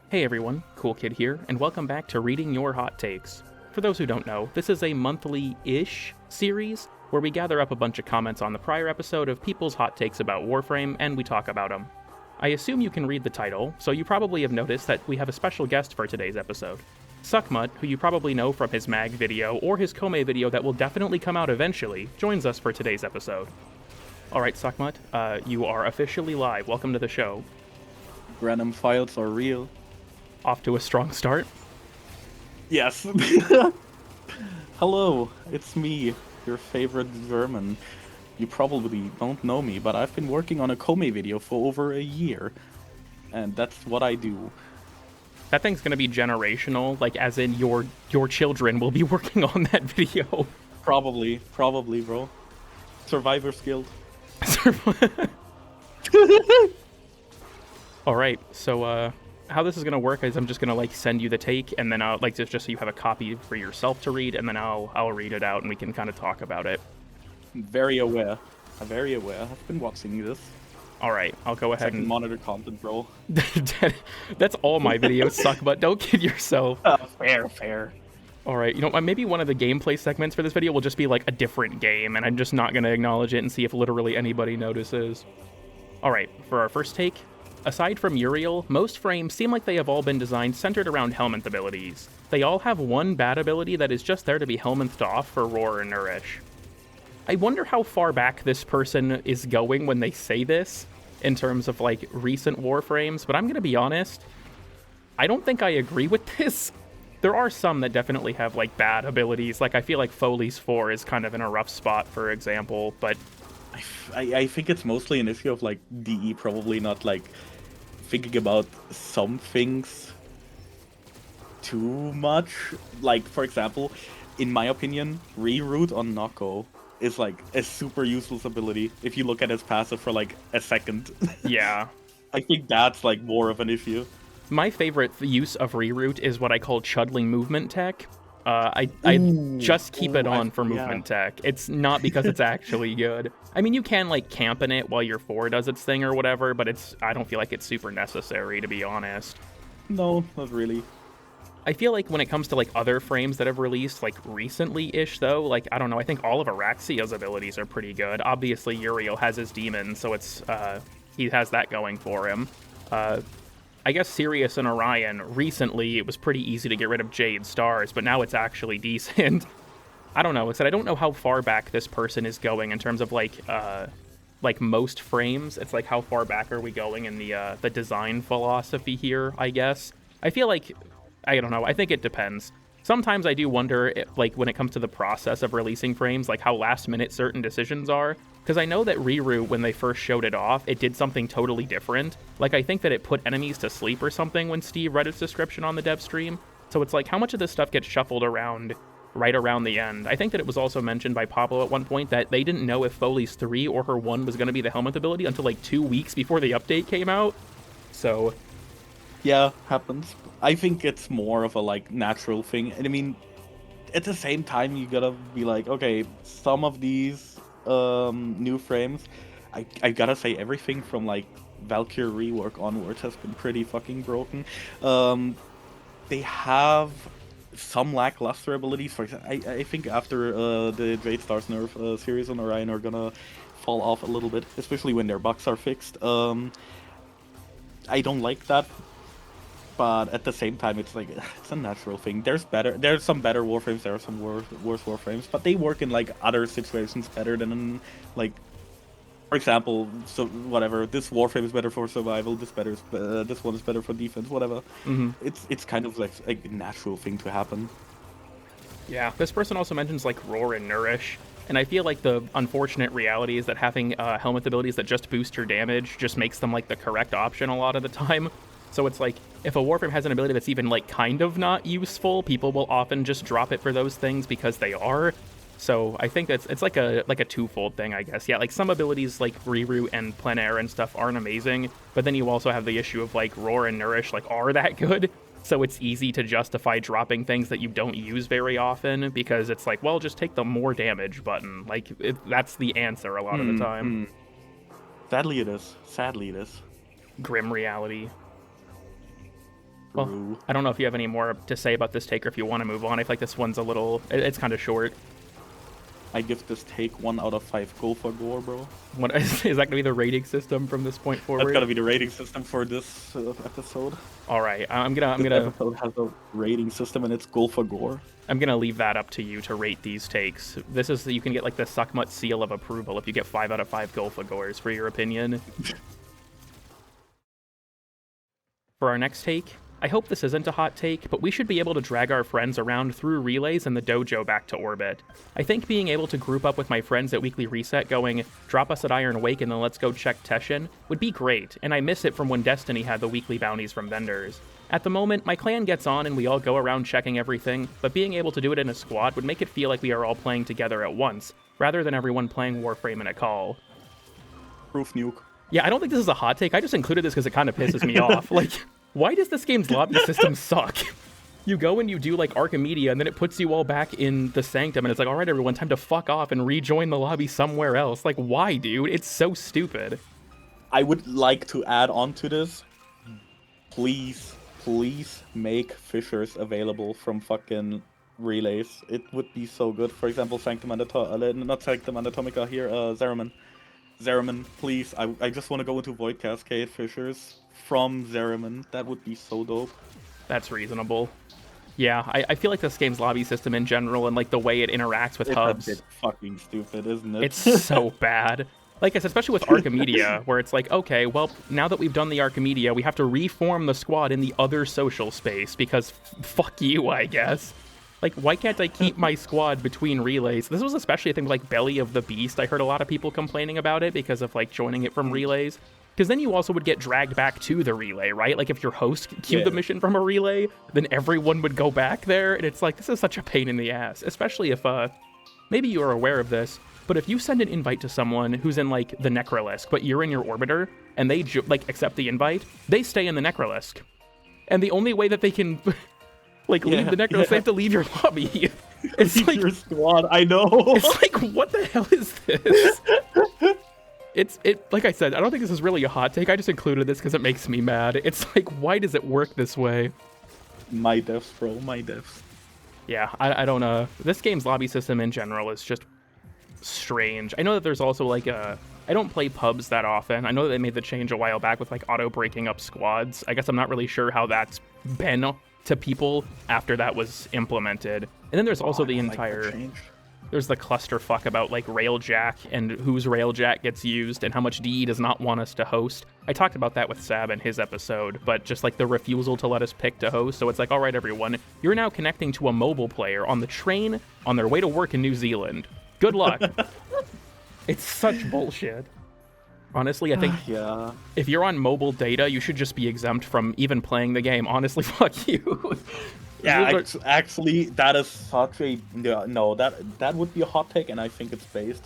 Hey everyone, CoolKid here, and welcome back to Reading Your Hot Takes. For those who don't know, this is a monthly-ish series where we gather up a bunch of comments on the prior episode of people's hot takes about Warframe, and we talk about them. I assume you can read the title, so you probably have noticed that we have a special guest for today's episode. SuccMut, who you probably know from his mag video or his Koumei video that will definitely come out eventually, joins us for today's episode. Alright, SuccMut, you are officially live. Welcome to the show. Random files are real. Off to a strong start. Yes. Hello, it's me, your favorite German. You probably don't know me, but I've been working on a Koumei video for over a year. And that's what I do. That thing's gonna be generational, like as in your children will be working on that video. Probably, bro. Survivor's Guild. Alright, so how this is gonna work is I'm just gonna like send you the take, and then I'll like just so you have a copy for yourself to read, and then I'll read it out and we can kind of talk about it. I'm very aware. I've been watching this. Alright, I'll go ahead and monitor content, bro. That's all my videos suck, but don't kid yourself. Fair. Alright, you know, maybe one of the gameplay segments for this video will just be like a different game, and I'm just not gonna acknowledge it and see if literally anybody notices. Alright, for our first take, aside from Uriel, most frames seem like they have all been designed centered around Helminth abilities. They all have one bad ability that is just there to be Helminthed off for Roar and Nourish. I wonder how far back this person is going when they say this, in terms of like recent Warframes, but I'm gonna be honest, I don't think I agree with this. There are some that definitely have like bad abilities, like I feel like Foley's 4 is kind of in a rough spot, for example, but I think it's mostly an issue of like DE probably not like thinking about some things too much. Like, for example, in my opinion, Reroute on Noko is like a super useless ability if you look at his passive for like a second. yeah. I think that's like more of an issue. My favorite use of Reroute is what I call Chudling Movement Tech. I just keep it on for movement tech. It's not because it's actually good. I mean, you can like camp in it while your 4 does its thing or whatever, but I don't feel like it's super necessary, to be honest. No, not really. I feel like when it comes to like other frames that have released like recently-ish though, like I don't know, I think all of Araxia's abilities are pretty good. Obviously Uriel has his demon, so it's he has that going for him. I guess Sirius and Orion, recently it was pretty easy to get rid of Jade Stars, but now it's actually decent. I don't know, I don't know how far back this person is going in terms of like most frames. It's like how far back are we going in the design philosophy here, I guess. I feel like, I don't know, I think it depends. Sometimes I do wonder, like, when it comes to the process of releasing frames, like how last minute certain decisions are. Because I know that Reroute, when they first showed it off, it did something totally different. Like, I think that it put enemies to sleep or something when Steve read its description on the dev stream. So it's like, how much of this stuff gets shuffled around right around the end? I think that it was also mentioned by Pablo at one point that they didn't know if Foley's 3 or her 1 was going to be the Helminth ability until like 2 weeks before the update came out. So yeah, happens. I think it's more of a like natural thing. And I mean, at the same time, you gotta be like, okay, some of these new frames, I gotta say everything from like Valkyrie rework onwards has been pretty fucking broken. They have some lackluster abilities. For example, I think after the Jade Stars nerf, Sirius and Orion are gonna fall off a little bit, especially when their bugs are fixed. I don't like that. But at the same time, it's like, it's a natural thing. There's some better Warframes, there are some worse Warframes, but they work in like other situations better than in, like, for example, so whatever, this Warframe is better for survival, this one is better for defense, whatever. mm-hmm. It's kind of like a natural thing to happen. Yeah, this person also mentions like Roar and Nourish, and I feel like the unfortunate reality is that having Helminth abilities that just boost your damage just makes them like the correct option a lot of the time. So it's like, if a Warframe has an ability that's even like kind of not useful, people will often just drop it for those things because they are. So I think it's like a twofold thing, I guess. Yeah, like some abilities like Reroute and Plein Air and stuff aren't amazing, but then you also have the issue of like Roar and Nourish like are that good. So it's easy to justify dropping things that you don't use very often because it's like, well, just take the more damage button. Like that's the answer a lot of the time. Sadly it is. Grim reality. Well, True. I don't know if you have any more to say about this take or if you want to move on. I feel like this one's a little... It's kind of short. I give this take 1 out of 5 gold for gore, bro. What, is that going to be the rating system from this point forward? That's gotta be the rating system for this episode. All right, I'm This gonna episode has a rating system and it's gold for gore. I'm gonna leave that up to you to rate these takes. This is you can get like the SuccMut seal of approval if you get 5 out of 5 Golfagors for your opinion. For our next take, I hope this isn't a hot take, but we should be able to drag our friends around through relays and the dojo back to orbit. I think being able to group up with my friends at Weekly Reset going, drop us at Iron Wake and then let's go check Teshin, would be great, and I miss it from when Destiny had the weekly bounties from vendors. At the moment, my clan gets on and we all go around checking everything, but being able to do it in a squad would make it feel like we are all playing together at once, rather than everyone playing Warframe in a call. Proof nuke. Yeah, I don't think this is a hot take, I just included this because it kind of pisses me off. Like, why does this game's lobby system suck? You go and you do, like, Archimedia, and then it puts you all back in the Sanctum, and it's like, alright everyone, time to fuck off and rejoin the lobby somewhere else. Like, why, dude? It's so stupid. I would like to add on to this. Please make fishers available from fucking relays. It would be so good. For example, Sanctum not Sanctum Anatomica here, Zeraman. Zeraman, please. I just want to go into Void Cascade fishers from Zeraman. That would be so dope. That's reasonable. Yeah, I feel like this game's lobby system in general and like the way it interacts with hubs. It's a bit fucking stupid, isn't it? It's so bad. Like I said, especially with Archimedia, where it's like, okay, well, now that we've done the Archimedia, we have to reform the squad in the other social space because fuck you, I guess. Like, why can't I keep my squad between relays? This was especially a thing like Belly of the Beast. I heard a lot of people complaining about it because of like joining it from relays. Because then you also would get dragged back to the relay, right? Like if your host queued the mission from a relay, then everyone would go back there. And it's like, this is such a pain in the ass, especially if, maybe you are aware of this, but if you send an invite to someone who's in like the Necrolisk, but you're in your orbiter and they like accept the invite, they stay in the Necrolisk. And the only way that they can like leave the Necrolisk, they have to leave your lobby. It's leave like your squad, I know. It's like, what the hell is this? It like I said, I don't think this is really a hot take. I just included this because it makes me mad. It's like, why does it work this way? My devs, bro, my devs. Yeah, I don't know. This game's lobby system in general is just strange. I know that there's also like I don't play pubs that often. I know that they made the change a while back with like auto breaking up squads. I guess I'm not really sure how that's been to people after that was implemented. And then there's also the entire there's the clusterfuck about like Railjack and whose Railjack gets used and how much DE does not want us to host. I talked about that with Sab in his episode, but just like the refusal to let us pick to host. So it's like, all right, everyone, you're now connecting to a mobile player on the train on their way to work in New Zealand. Good luck. It's such bullshit. Honestly, I think if you're on mobile data, you should just be exempt from even playing the game. Honestly, fuck you. Yeah, actually, that is such a no. That would be a hot take, and I think it's based.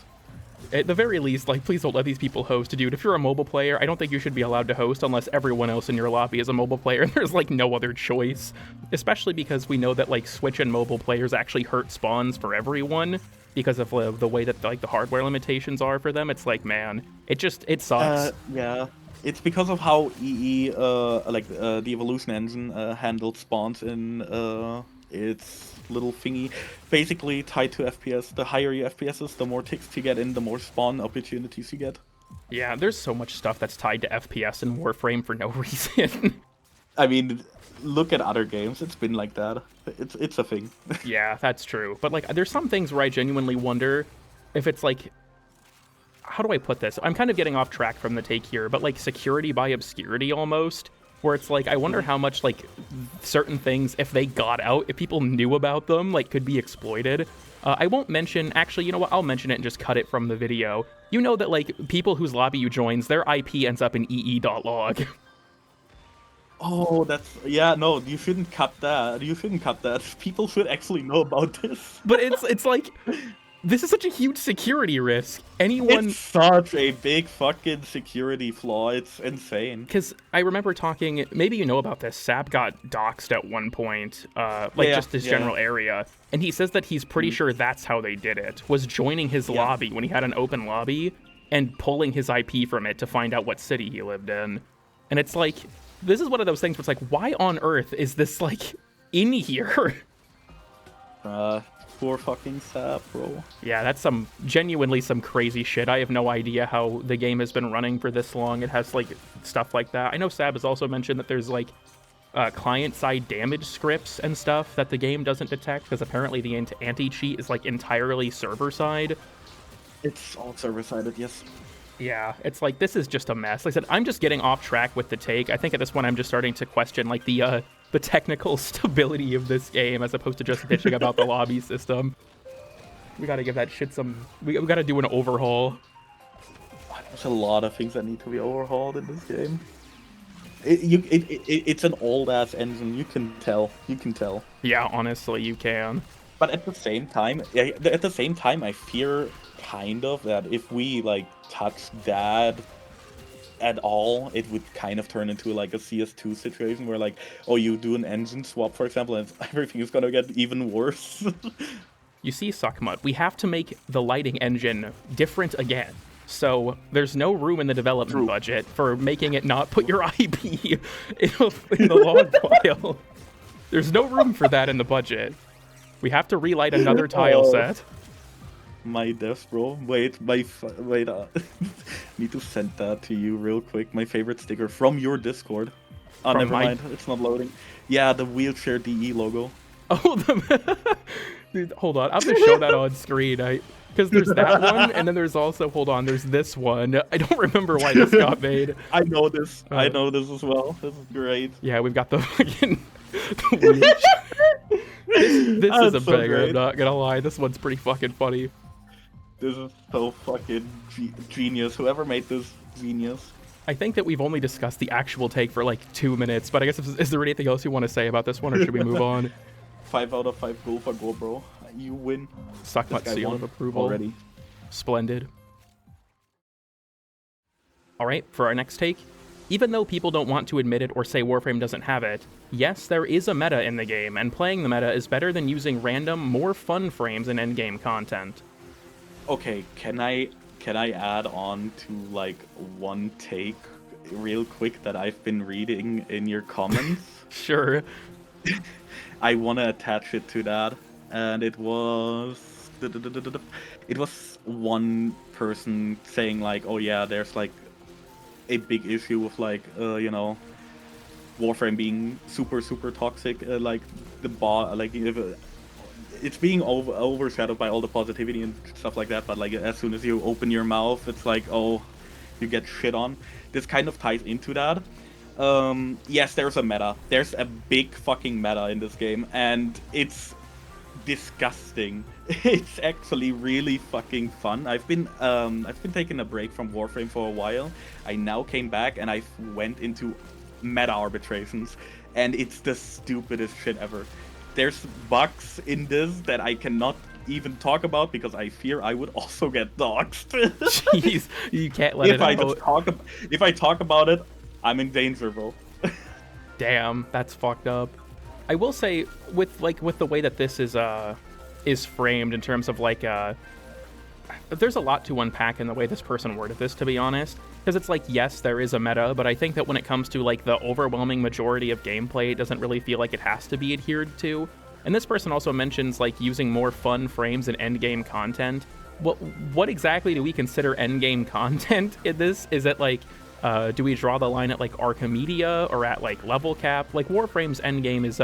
At the very least, like, please don't let these people host, dude. If you're a mobile player, I don't think you should be allowed to host unless everyone else in your lobby is a mobile player, and there's like no other choice. Especially because we know that like Switch and mobile players actually hurt spawns for everyone because of the way that like the hardware limitations are for them. It's like, man, it sucks. Yeah. It's because of how EE, the Evolution engine handled spawns in its little thingy. Basically tied to FPS. The higher your FPS is, the more ticks you get in, the more spawn opportunities you get. Yeah, there's so much stuff that's tied to FPS in Warframe for no reason. I mean, look at other games. It's been like that. It's a thing. Yeah, that's true. But like, there's some things where I genuinely wonder if it's like, how do I put this? I'm kind of getting off track from the take here, but like security by obscurity almost, where it's like, I wonder how much like certain things, if they got out, if people knew about them, like could be exploited. I won't mention, actually, you know what? I'll mention it and just cut it from the video. You know that like people whose lobby you joins, their IP ends up in ee.log. Oh, no, you shouldn't cut that. You shouldn't cut that. People should actually know about this. But it's like, this is such a huge security risk. It's such a big fucking security flaw. It's insane. Because I remember talking, maybe you know about this, Sap got doxxed at one point, just his general area. And he says that he's pretty sure that's how they did it, was joining his lobby when he had an open lobby and pulling his IP from it to find out what city he lived in. And it's like, This is one of those things where it's like, why on earth is this like in here? Poor fucking Sap, bro. Yeah, that's genuinely some crazy shit. I have no idea how the game has been running for this long. It has like stuff like that. I know Sab has also mentioned that there's like client-side damage scripts and stuff that the game doesn't detect, because apparently the anti-cheat is like entirely server-side. It's all server-sided, yes. Yeah, it's like, this is just a mess. Like I said, I'm just getting off track with the take. I think at this point I'm just starting to question like the technical stability of this game as opposed to just bitching about the lobby system. We gotta give that shit some... We gotta do an overhaul. There's a lot of things that need to be overhauled in this game. It's an old-ass engine, you can tell. You can tell. Yeah, honestly, you can. But at the same time, I fear kind of that if we like touch that at all, it would kind of turn into like a CS2 situation where like, oh, you do an engine swap, for example, and everything is gonna get even worse. You see, SuccMut, we have to make the lighting engine different again. So there's no room in the development budget for making it not put your IP in the log file. There's no room for that in the budget. We have to relight another tile set. My devs, bro. Wait, need to send that to you real quick. My favorite sticker from your Discord. Oh, never mind. It's not loading. Yeah, the wheelchair DE logo. Oh, dude, hold on. I'm gonna show that on screen. Because there's that one, and then there's also, hold on, there's this one. I don't remember why this got made. I know this. I know this as well. This is great. Yeah, we've got the fucking... this is a banger, great. I'm not gonna lie. This one's pretty fucking funny. This is so fucking genius. Whoever made this, genius. I think that we've only discussed the actual take for like 2 minutes, but I guess is there anything else you want to say about this one, or should we move on? 5 out of 5 goal for goal, bro. You win. SuccMut seal of approval. Already. Splendid. Alright, for our next take. Even though people don't want to admit it or say Warframe doesn't have it, yes, there is a meta in the game, and playing the meta is better than using random, more fun frames in endgame content. Okay, can I add on to like one take real quick that I've been reading in your comments? Sure. I want to attach it to that, and it was one person saying like, oh yeah, there's like a big issue with like you know, Warframe being super toxic, like the bot, like it's being overshadowed by all the positivity and stuff like that, but like as soon as you open your mouth, it's like, oh, you get shit on. This kind of ties into that. Yes, there's a meta. There's a big fucking meta in this game, and it's disgusting. It's actually really fucking fun. I've been taking a break from Warframe for a while. I now came back and I went into meta arbitrations, and it's the stupidest shit ever. There's bugs in this that I cannot even talk about because I fear I would also get doxxed. Jeez, you can't let it out. If I talk about it, I'm in danger, bro. Damn, that's fucked up. I will say, with the way that this is framed in terms of like there's a lot to unpack in the way this person worded this, to be honest. Because it's like, yes, there is a meta, but I think that when it comes to like the overwhelming majority of gameplay, it doesn't really feel like it has to be adhered to. And this person also mentions like using more fun frames in endgame content. What exactly do we consider endgame content in this? Is it like, do we draw the line at like Archimedia or at like level cap? Like Warframe's endgame is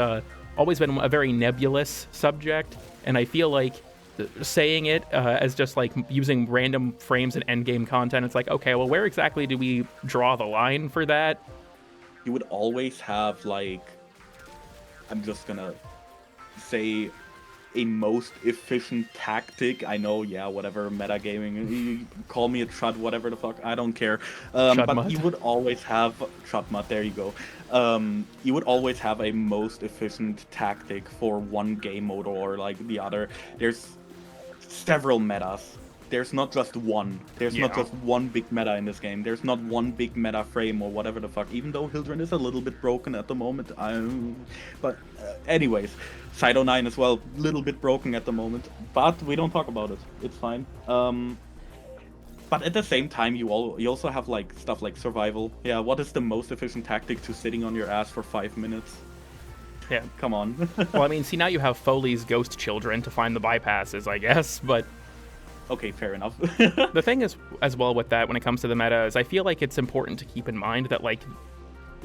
always been a very nebulous subject, and I feel like saying it as just like using random frames in endgame content, it's like, okay, well, where exactly do we draw the line for that? You would always have like, I'm just gonna say, a most efficient tactic. I know, yeah, whatever, metagaming, you call me a chud, whatever the fuck, I don't care. But you would always have, SuccMut, there you go. You would always have a most efficient tactic for one game mode or like the other. There's several metas. There's not just one. There's not just one big meta in this game. There's not one big meta frame or whatever the fuck, even though Hildren is a little bit broken at the moment. But anyways, Cydo 9 as well, little bit broken at the moment. But we don't talk about it. It's fine. But at the same time, you also have like stuff like survival. Yeah, what is the most efficient tactic to sitting on your ass for 5 minutes? Yeah. Come on. Well, I mean, see, now you have Foley's ghost children to find the bypasses, I guess, but Okay, fair enough. the thing is, as well with that, when it comes to the meta, is I feel like it's important to keep in mind that, like,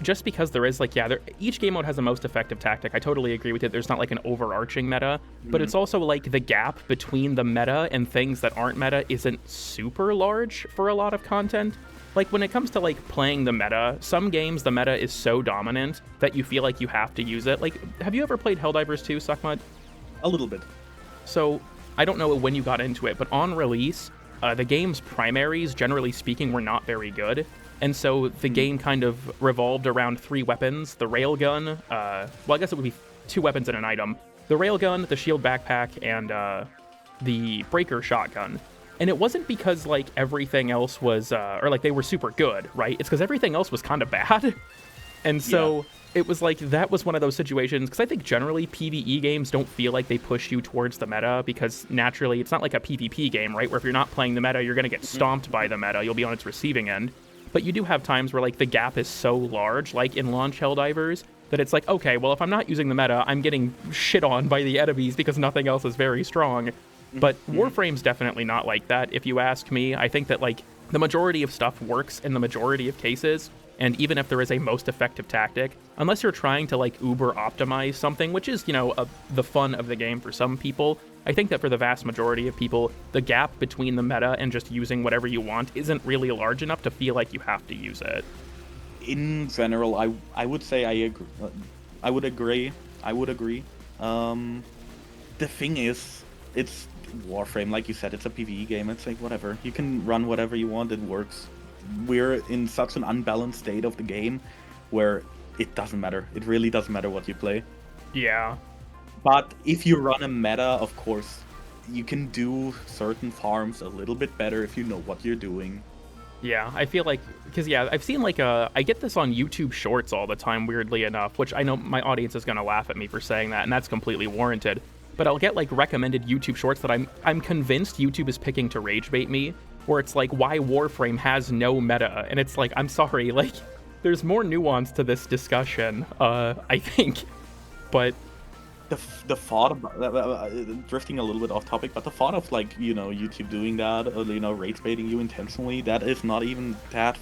just because there is, like, yeah, each game mode has a most effective tactic. I totally agree with it. There's not, like, an overarching meta, but it's also, like, the gap between the meta and things that aren't meta isn't super large for a lot of content. Like, when it comes to, like, playing the meta, some games, the meta is so dominant that you feel like you have to use it. Like, have you ever played Helldivers 2, SuccMut? A little bit. So, I don't know when you got into it, but on release, the game's primaries, generally speaking, were not very good. And so the game kind of revolved around 3 weapons: the railgun, well, I guess it would be 2 weapons and an item. The railgun, the shield backpack, and the breaker shotgun. And it wasn't because, like, everything else was, or, like, they were super good, right? It's because everything else was kind of bad. And so it was like, that was one of those situations, because I think generally PvE games don't feel like they push you towards the meta, because naturally it's not like a PvP game, right? Where if you're not playing the meta, you're going to get stomped by the meta. You'll be on its receiving end. But you do have times where, like, the gap is so large, like in Launch Helldivers, that it's like, okay, well, if I'm not using the meta, I'm getting shit on by the enemies because nothing else is very strong. But Warframe's definitely not like that, if you ask me. I think that, like, the majority of stuff works in the majority of cases, and even if there is a most effective tactic, unless you're trying to, like, uber optimize something, which is, you know, the fun of the game for some people, I think that for the vast majority of people, the gap between the meta and just using whatever you want isn't really large enough to feel like you have to use it. In general, I would say I agree. I would agree. The thing is, it's Warframe, like you said, it's a PvE game. It's like, whatever. You can run whatever you want, it works. We're in such an unbalanced state of the game where it doesn't matter. It really doesn't matter what you play. Yeah. But if you run a meta, of course, you can do certain farms a little bit better if you know what you're doing. Yeah, I feel like, because, yeah, I've seen, like, I get this on YouTube Shorts all the time, weirdly enough, which I know my audience is going to laugh at me for saying that, and that's completely warranted. But I'll get, like, recommended YouTube Shorts that I'm convinced YouTube is picking to rage bait me, where it's like, why Warframe has no meta, and it's like, I'm sorry, like, there's more nuance to this discussion, I think, but the thought of drifting a little bit off topic, but the thought of, like, you know, YouTube doing that, or, you know, rage baiting you intentionally, that is not even that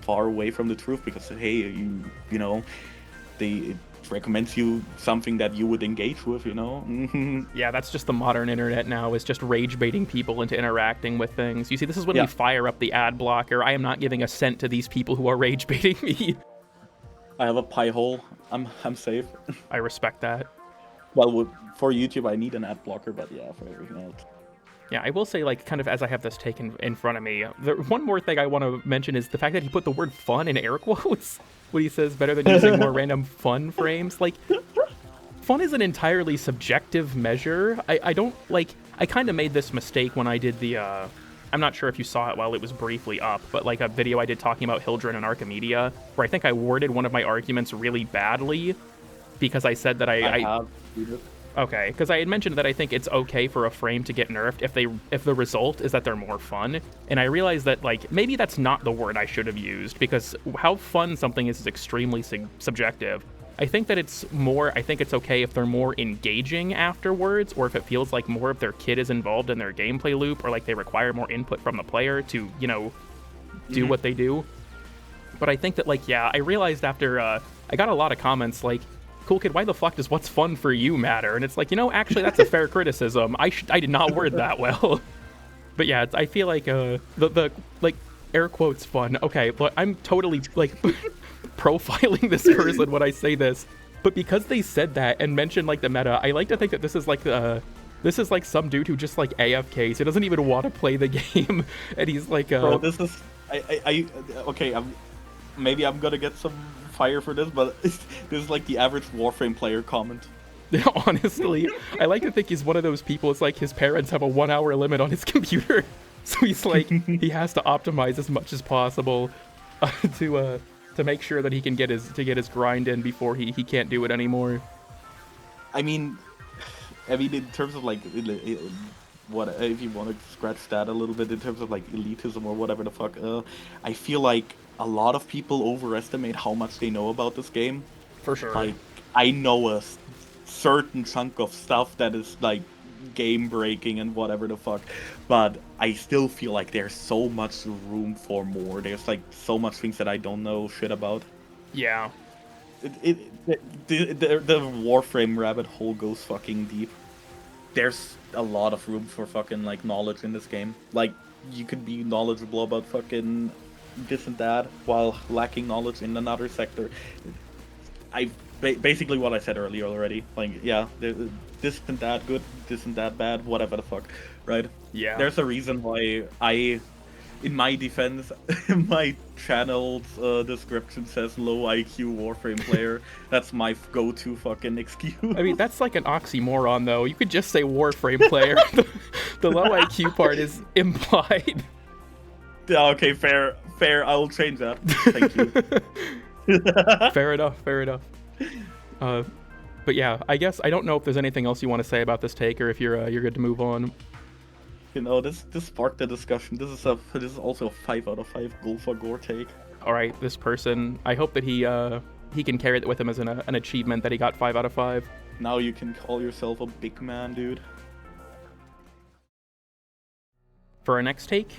far away from the truth, because, hey, you know, it recommends you something that you would engage with, you know. Yeah, that's just the modern internet now, is just rage baiting people into interacting with things. You see, this is when we fire up the ad blocker. I am not giving a cent to these people who are rage baiting me. I have a pie hole. I'm safe. I respect that. Well, for YouTube, I need an ad blocker, but yeah, for everything else. Yeah, I will say, like, kind of as I have this taken in front of me, one more thing I want to mention is the fact that he put the word fun in air quotes when he says better than using more random fun frames. Like, fun is an entirely subjective measure. I don't, like, I kind of made this mistake when I did the, I'm not sure if you saw it while it was briefly up, but, like, a video I did talking about Hildren and Archimedia, where I think I worded one of my arguments really badly, because I said that I have. Okay, because I had mentioned that I think it's okay for a frame to get nerfed if the result is that they're more fun, and I realized that, like, maybe that's not the word I should have used, because how fun something is extremely subjective. I think that it's okay if they're more engaging afterwards, or if it feels like more of their kid is involved in their gameplay loop, or like they require more input from the player to, you know, do what they do. But I think that, like, yeah, I realized after I got a lot of comments like, CoolKid, why the fuck does what's fun for you matter? And it's like, you know, actually, that's a fair criticism. I did not word that well. But yeah, I feel like the like, air quotes fun. Okay, but I'm totally, like, profiling this person when I say this. But because they said that and mentioned, like, the meta, I like to think that this is like some dude who just, like, AFKs. He doesn't even want to play the game. And he's like, Bro, this is... okay, maybe I'm gonna get some fire for this, but this is like the average Warframe player comment. Honestly, I like to think he's one of those people. It's like his parents have a 1 hour limit on his computer, so he's like, he has to optimize as much as possible to make sure that he can get his grind in before he can't do it anymore. I mean, in terms of, like, if you want to scratch that a little bit in terms of like elitism or whatever the fuck, I feel like a lot of people overestimate how much they know about this game. For sure. Like, I know a certain chunk of stuff that is like game breaking and whatever the fuck, but I still feel like there's so much room for more. There's like so much things that I don't know shit about. Yeah. The Warframe rabbit hole goes fucking deep. There's a lot of room for fucking like knowledge in this game. Like, you could be knowledgeable about fucking this and that while lacking knowledge in another sector. Basically what I said earlier already. Like, yeah, this and that good, this and that bad, whatever the fuck, right? Yeah. There's a reason why in my defense, my channel's description says low IQ Warframe player. That's my go-to fucking excuse. I mean, that's like an oxymoron, though. You could just say Warframe player. The low IQ part is implied. Yeah, okay, fair. I'll change that. Thank you. Fair enough. But yeah, I guess I don't know if there's anything else you want to say about this take, or if you're good to move on. You know, this sparked the discussion. This is also a 5 out of 5 goal for gore take. All right, this person. I hope that he can carry it with him as an achievement that he got 5 out of 5. Now you can call yourself a big man, dude. For our next take,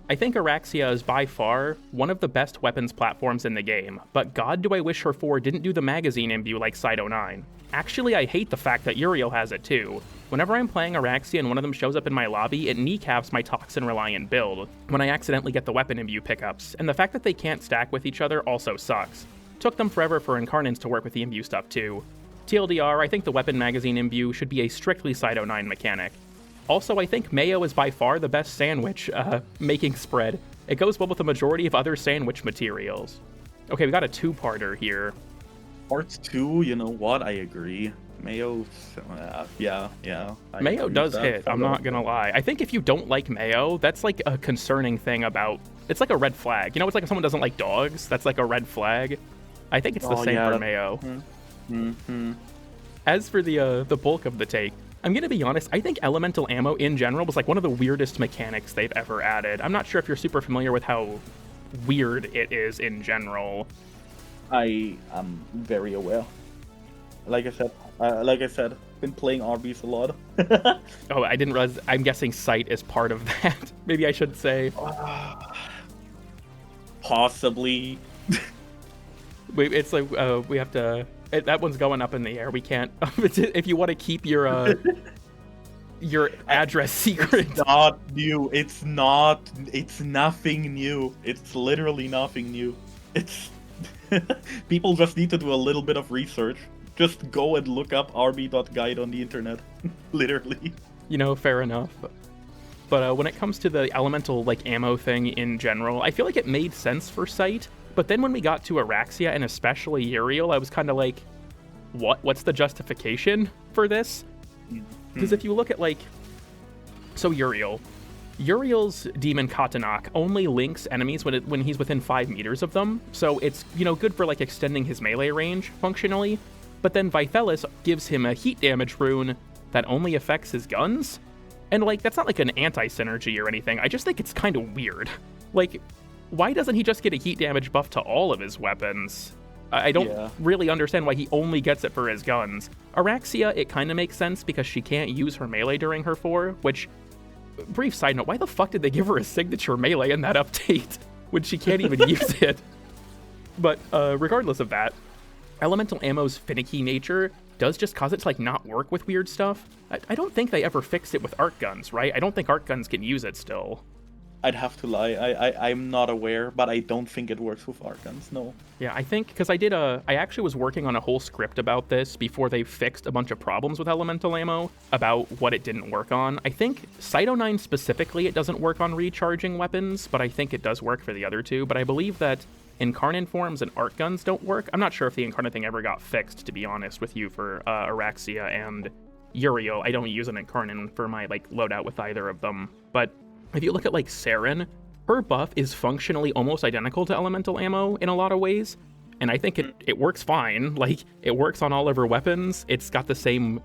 I think Araxia is by far one of the best weapons platforms in the game, but god do I wish her 4 didn't do the magazine imbue like Side 09. Actually, I hate the fact that Uriel has it too. Whenever I'm playing Araxia and one of them shows up in my lobby, it kneecaps my Toxin-reliant build when I accidentally get the weapon imbue pickups, and the fact that they can't stack with each other also sucks. Took them forever for Incarnants to work with the imbue stuff too. TLDR, I think the weapon magazine imbue should be a strictly Side 09 mechanic. Also, I think mayo is by far the best sandwich making spread. It goes well with the majority of other sandwich materials. Okay, we got a two-parter here. Parts 2, you know what? I agree. Mayo, yeah. Mayo does hit, I'm not gonna lie. I think if you don't like mayo, that's like a concerning thing about... It's like a red flag. You know, it's like if someone doesn't like dogs, that's like a red flag. I think it's the same for mayo. Mm-hmm. As for the bulk of the take, I'm gonna be honest, I think elemental ammo in general was like one of the weirdest mechanics they've ever added. I'm not sure if you're super familiar with how weird it is in general. I am very aware. Like I said, been playing RBs a lot. Oh, I didn't realize. I'm guessing sight is part of that. Maybe I should say. Possibly. It's like we have to. That one's going up in the air. We can't. If you want to keep your address secret. It's not new. It's nothing new. It's literally nothing new. It's people just need to do a little bit of research. Just go and look up rb.guide on the internet. Literally. You know, fair enough. But when it comes to the elemental like ammo thing in general, I feel like it made sense for sight. But then when we got to Araxia and especially Uriel, I was kind of like, what's the justification for this? Because if you look at like, so Uriel's Demon Katanak only links enemies when he's within 5 meters of them. So it's, you know, good for like extending his melee range functionally. But then Vithellus gives him a heat damage rune that only affects his guns. And like, that's not like an anti-synergy or anything. I just think it's kind of weird. Like, why doesn't he just get a heat damage buff to all of his weapons? I don't really understand why he only gets it for his guns. Araxia, it kind of makes sense because she can't use her melee during her 4, which, brief side note, why the fuck did they give her a signature melee in that update when she can't even use it? But regardless of that, elemental ammo's finicky nature does just cause it to like not work with weird stuff. I don't think they ever fixed it with arc guns, right? I don't think arc guns can use it still. I'd have to lie. I'm not aware, but I don't think it works with arc guns, no. Yeah, I think, because I actually was working on a whole script about this before they fixed a bunch of problems with elemental ammo, about what it didn't work on. I think Side 09 specifically, it doesn't work on recharging weapons, but I think it does work for the other two. But I believe that Incarnate forms and arc guns don't work. I'm not sure if the Incarnate thing ever got fixed, to be honest with you, for Araxia and Uriel. I don't use an Incarnate for my like loadout with either of them. But if you look at like Saren, her buff is functionally almost identical to elemental ammo in a lot of ways, and I think it works fine. Like, it works on all of her weapons. It's got the same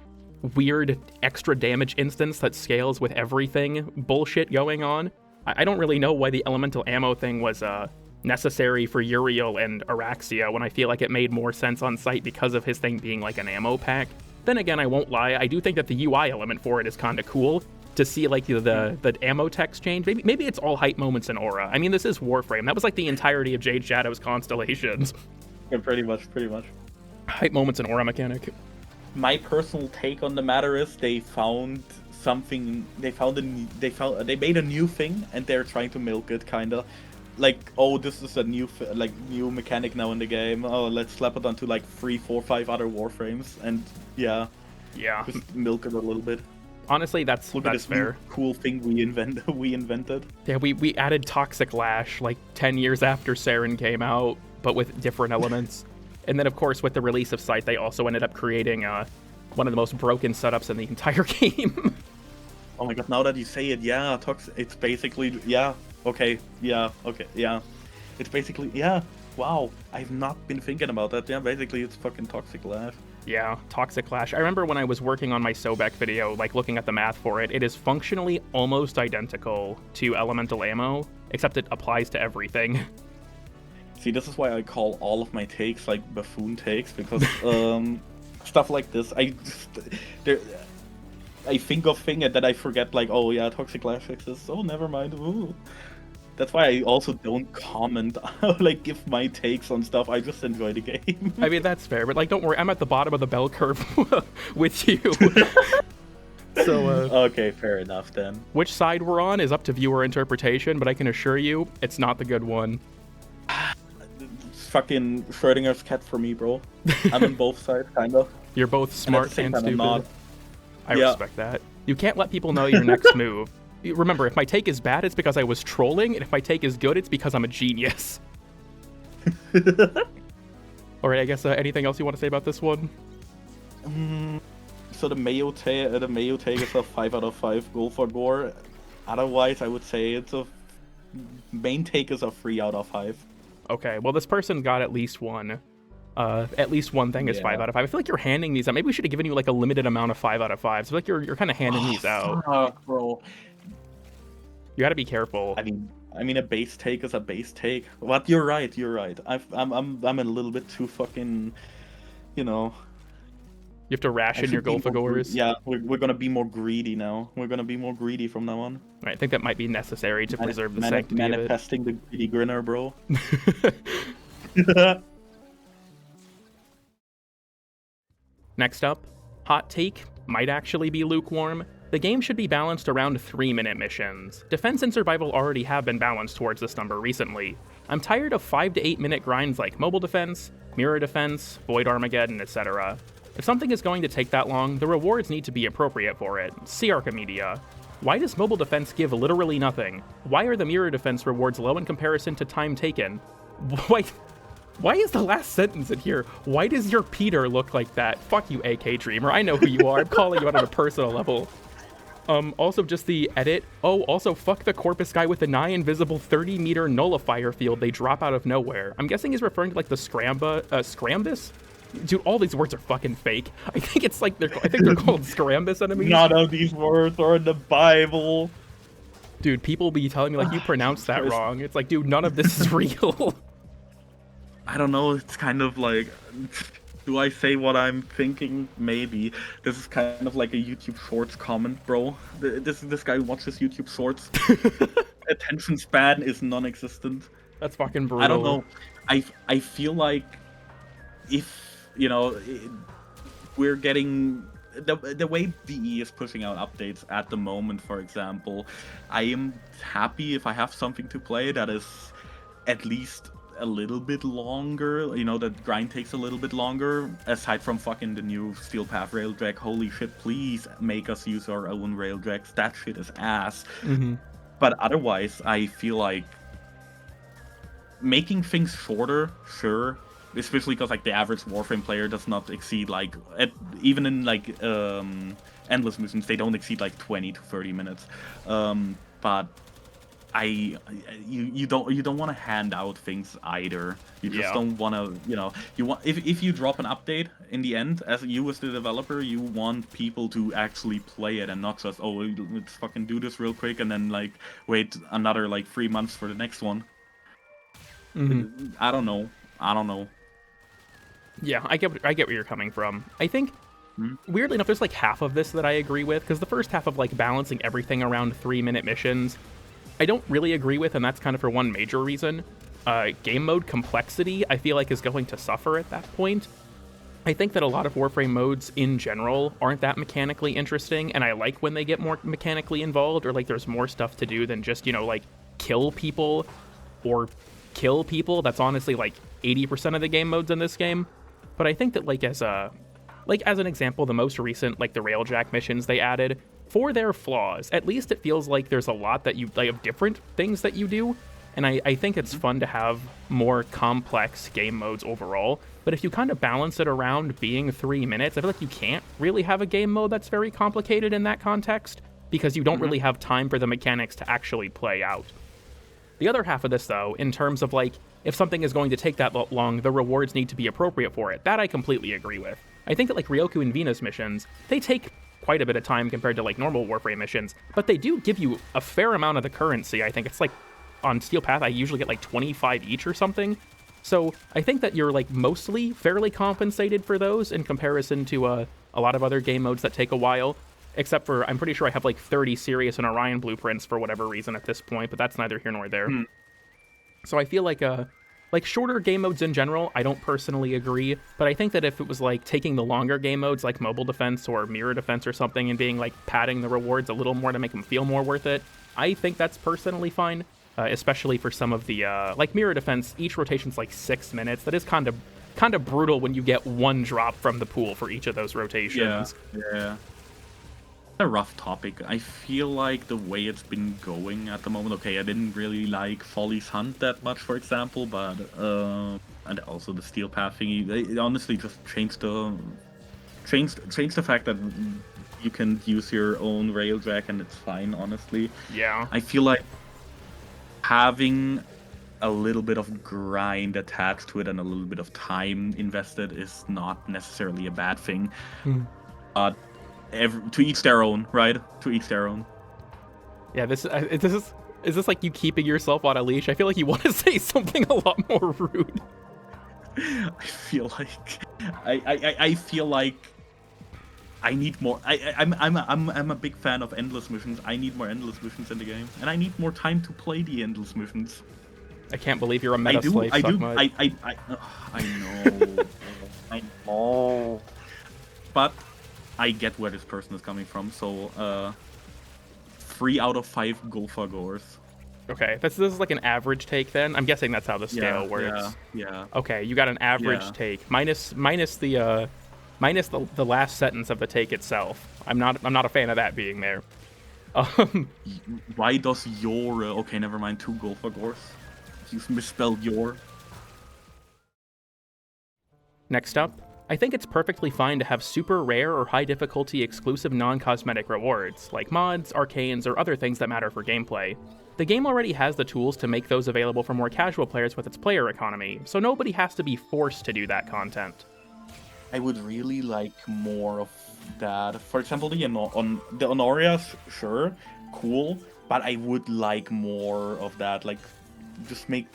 weird extra damage instance that scales with everything bullshit going on. I don't really know why the elemental ammo thing was necessary for Uriel and Araxia when I feel like it made more sense on site because of his thing being like an ammo pack. Then again, I won't lie, I do think that the UI element for it is kind of cool to see like the ammo text change. Maybe it's all hype moments in Aura. I mean, this is Warframe. That was like the entirety of Jade Shadow's Constellations. Yeah, pretty much. Hype moments in Aura mechanic. My personal take on the matter is they found something. They made a new thing, and they're trying to milk it, kinda. Like, oh, this is a new mechanic now in the game. Oh, let's slap it onto like 3, 4, 5 other Warframes, and yeah, just milk it a little bit. Honestly, that's fair. Cool thing we invented. Yeah, we added Toxic Lash like 10 years after Saren came out, but with different elements. And then, of course, with the release of Scythe, they also ended up creating one of the most broken setups in the entire game. Oh my god, now that you say it, yeah, it's basically, yeah, okay. It's basically, yeah, wow, I've not been thinking about that. Yeah, basically it's fucking Toxic Lash. Yeah, Toxic Lash. I remember when I was working on my Sobek video, like looking at the math for it, it is functionally almost identical to Elemental Ammo, except it applies to everything. See, this is why I call all of my takes like buffoon takes, because stuff like this, I think of things and then I forget, like, oh yeah, Toxic Lash exists, oh never mind. Ooh. That's why I also don't comment, like, give my takes on stuff. I just enjoy the game. I mean, that's fair, but like, don't worry, I'm at the bottom of the bell curve with you. So, okay, fair enough then. Which side we're on is up to viewer interpretation, but I can assure you, it's not the good one. Fucking Schrodinger's cat for me, bro. I'm on both sides, kind of. You're both smart and stupid. Not. I respect that. You can't let people know your next move. Remember, if my take is bad, it's because I was trolling, and if my take is good, it's because I'm a genius. Alright, I guess anything else you want to say about this one? So the Mayo take is a 5 out of 5 goal for gore. Otherwise, I would say it's a main take is a 3 out of 5. Okay, well, this person got at least one. At least one thing is 5 out of 5. I feel like you're handing these out. Maybe we should have given you like a limited amount of 5 out of 5s. I feel like you're kind of handing these out. Fuck, bro. You gotta be careful. I mean, a base take is a base take. But you're right. I'm a little bit too fucking, you know. You have to ration your Golfagors. Yeah, we're gonna be more greedy now. We're gonna be more greedy from now on. Right, I think that might be necessary to preserve the sanctity of it. Manifesting the greedy grinner, bro. Next up, hot take might actually be lukewarm. The game should be balanced around 3-minute missions. Defense and survival already have been balanced towards this number recently. I'm tired of 5 to 8 minute grinds like mobile defense, mirror defense, void Armageddon, etc. If something is going to take that long, the rewards need to be appropriate for it. See Archimedia. Why does mobile defense give literally nothing? Why are the mirror defense rewards low in comparison to time taken? Why is the last sentence in here? Why does your Peter look like that? Fuck you, AK Dreamer. I know who you are. I'm calling you out on a personal level. Also just the edit. Oh, also fuck the Corpus guy with the nigh invisible 30-meter nullifier field they drop out of nowhere. I'm guessing he's referring to like the Scrambus? Dude, all these words are fucking fake. I think it's like they're called Scrambus enemies. None of these words are in the Bible. Dude, people be telling me like you pronounced that wrong. It's like, dude, none of this is real. I don't know, it's kind of like, do I say what I'm thinking? Maybe. This is kind of like a YouTube Shorts comment, bro. This guy who watches YouTube Shorts. Attention span is non-existent. That's fucking brutal. I don't know. I feel like if, you know, we're getting... The way DE is pushing out updates at the moment, for example, I am happy if I have something to play that is at least a little bit longer, you know, that grind takes a little bit longer, aside from fucking the new Steel Path Railjack. Holy shit, please make us use our own Railjacks. That shit is ass. Mm-hmm. But otherwise, I feel like making things shorter, sure, especially because like the average Warframe player does not exceed like, even in like endless missions, they don't exceed like 20 to 30 minutes. But you don't want to hand out things either. You just Yeah. don't want to, you want, if you drop an update in the end, as the developer, you want people to actually play it and not just, oh, let's fucking do this real quick and then like wait another like 3 months for the next one. I don't know. Yeah, I get where you're coming from. I think, weirdly enough, there's like half of this that I agree with, because the first half of like balancing everything around 3-minute missions, I don't really agree with, and that's kind of for one major reason. Game mode complexity, I feel like, is going to suffer at that point. I think that a lot of Warframe modes in general aren't that mechanically interesting, and I like when they get more mechanically involved, or like there's more stuff to do than just, like kill people or kill people. That's honestly like 80% of the game modes in this game. But I think that like as an example, the most recent, like the Railjack missions they added, for their flaws, at least it feels like there's a lot that you like of different things that you do. And I think it's fun to have more complex game modes overall. But if you kind of balance it around being 3 minutes, I feel like you can't really have a game mode that's very complicated in that context, because you don't really have time for the mechanics to actually play out. The other half of this, though, in terms of like, if something is going to take that long, the rewards need to be appropriate for it. That I completely agree with. I think that like Ryoku and Venus missions, they take quite a bit of time compared to like normal Warframe missions, but they do give you a fair amount of the currency. I think it's like on Steel Path, I usually get like 25 each or something. So I think that you're like mostly fairly compensated for those in comparison to a lot of other game modes that take a while. Except for, I'm pretty sure I have like 30 Sirius and Orion blueprints for whatever reason at this point, but that's neither here nor there. So I feel like shorter game modes in general, I don't personally agree, but I think that if it was like taking the longer game modes like Mobile Defense or Mirror Defense or something and being like padding the rewards a little more to make them feel more worth it, I think that's personally fine, especially for some of the, like Mirror Defense, each rotation's like 6 minutes. That is kind of brutal when you get one drop from the pool for each of those rotations. Yeah. A rough topic. I feel like the way it's been going at the moment, okay, I didn't really like Folly's Hunt that much, for example, but and also the Steel Path thingy, they honestly just changed the fact that you can use your own Railjack and it's fine, honestly. Yeah. I feel like having a little bit of grind attached to it and a little bit of time invested is not necessarily a bad thing. But to each their own, right? To each their own. Yeah, is this like you keeping yourself on a leash? I feel like you want to say something a lot more rude. I feel like I need more. I'm a big fan of endless missions. I need more endless missions in the game, and I need more time to play the endless missions. I can't believe you're a meta slave. I know. I know. But I get where this person is coming from, so 3 out of 5 go for gores. Okay, this is like an average take then? I'm guessing that's how the scale works. Yeah. Okay, you got an average take. Minus the last sentence of the take itself. I'm not a fan of that being there. Why does your... okay, never mind, 2 go for gores. You've misspelled your. Next up, I think it's perfectly fine to have super rare or high difficulty exclusive non-cosmetic rewards, like mods, arcanes, or other things that matter for gameplay. The game already has the tools to make those available for more casual players with its player economy, so nobody has to be forced to do that content. I would really like more of that. For example, the Honorias, sure, cool, but I would like more of that, like, just make...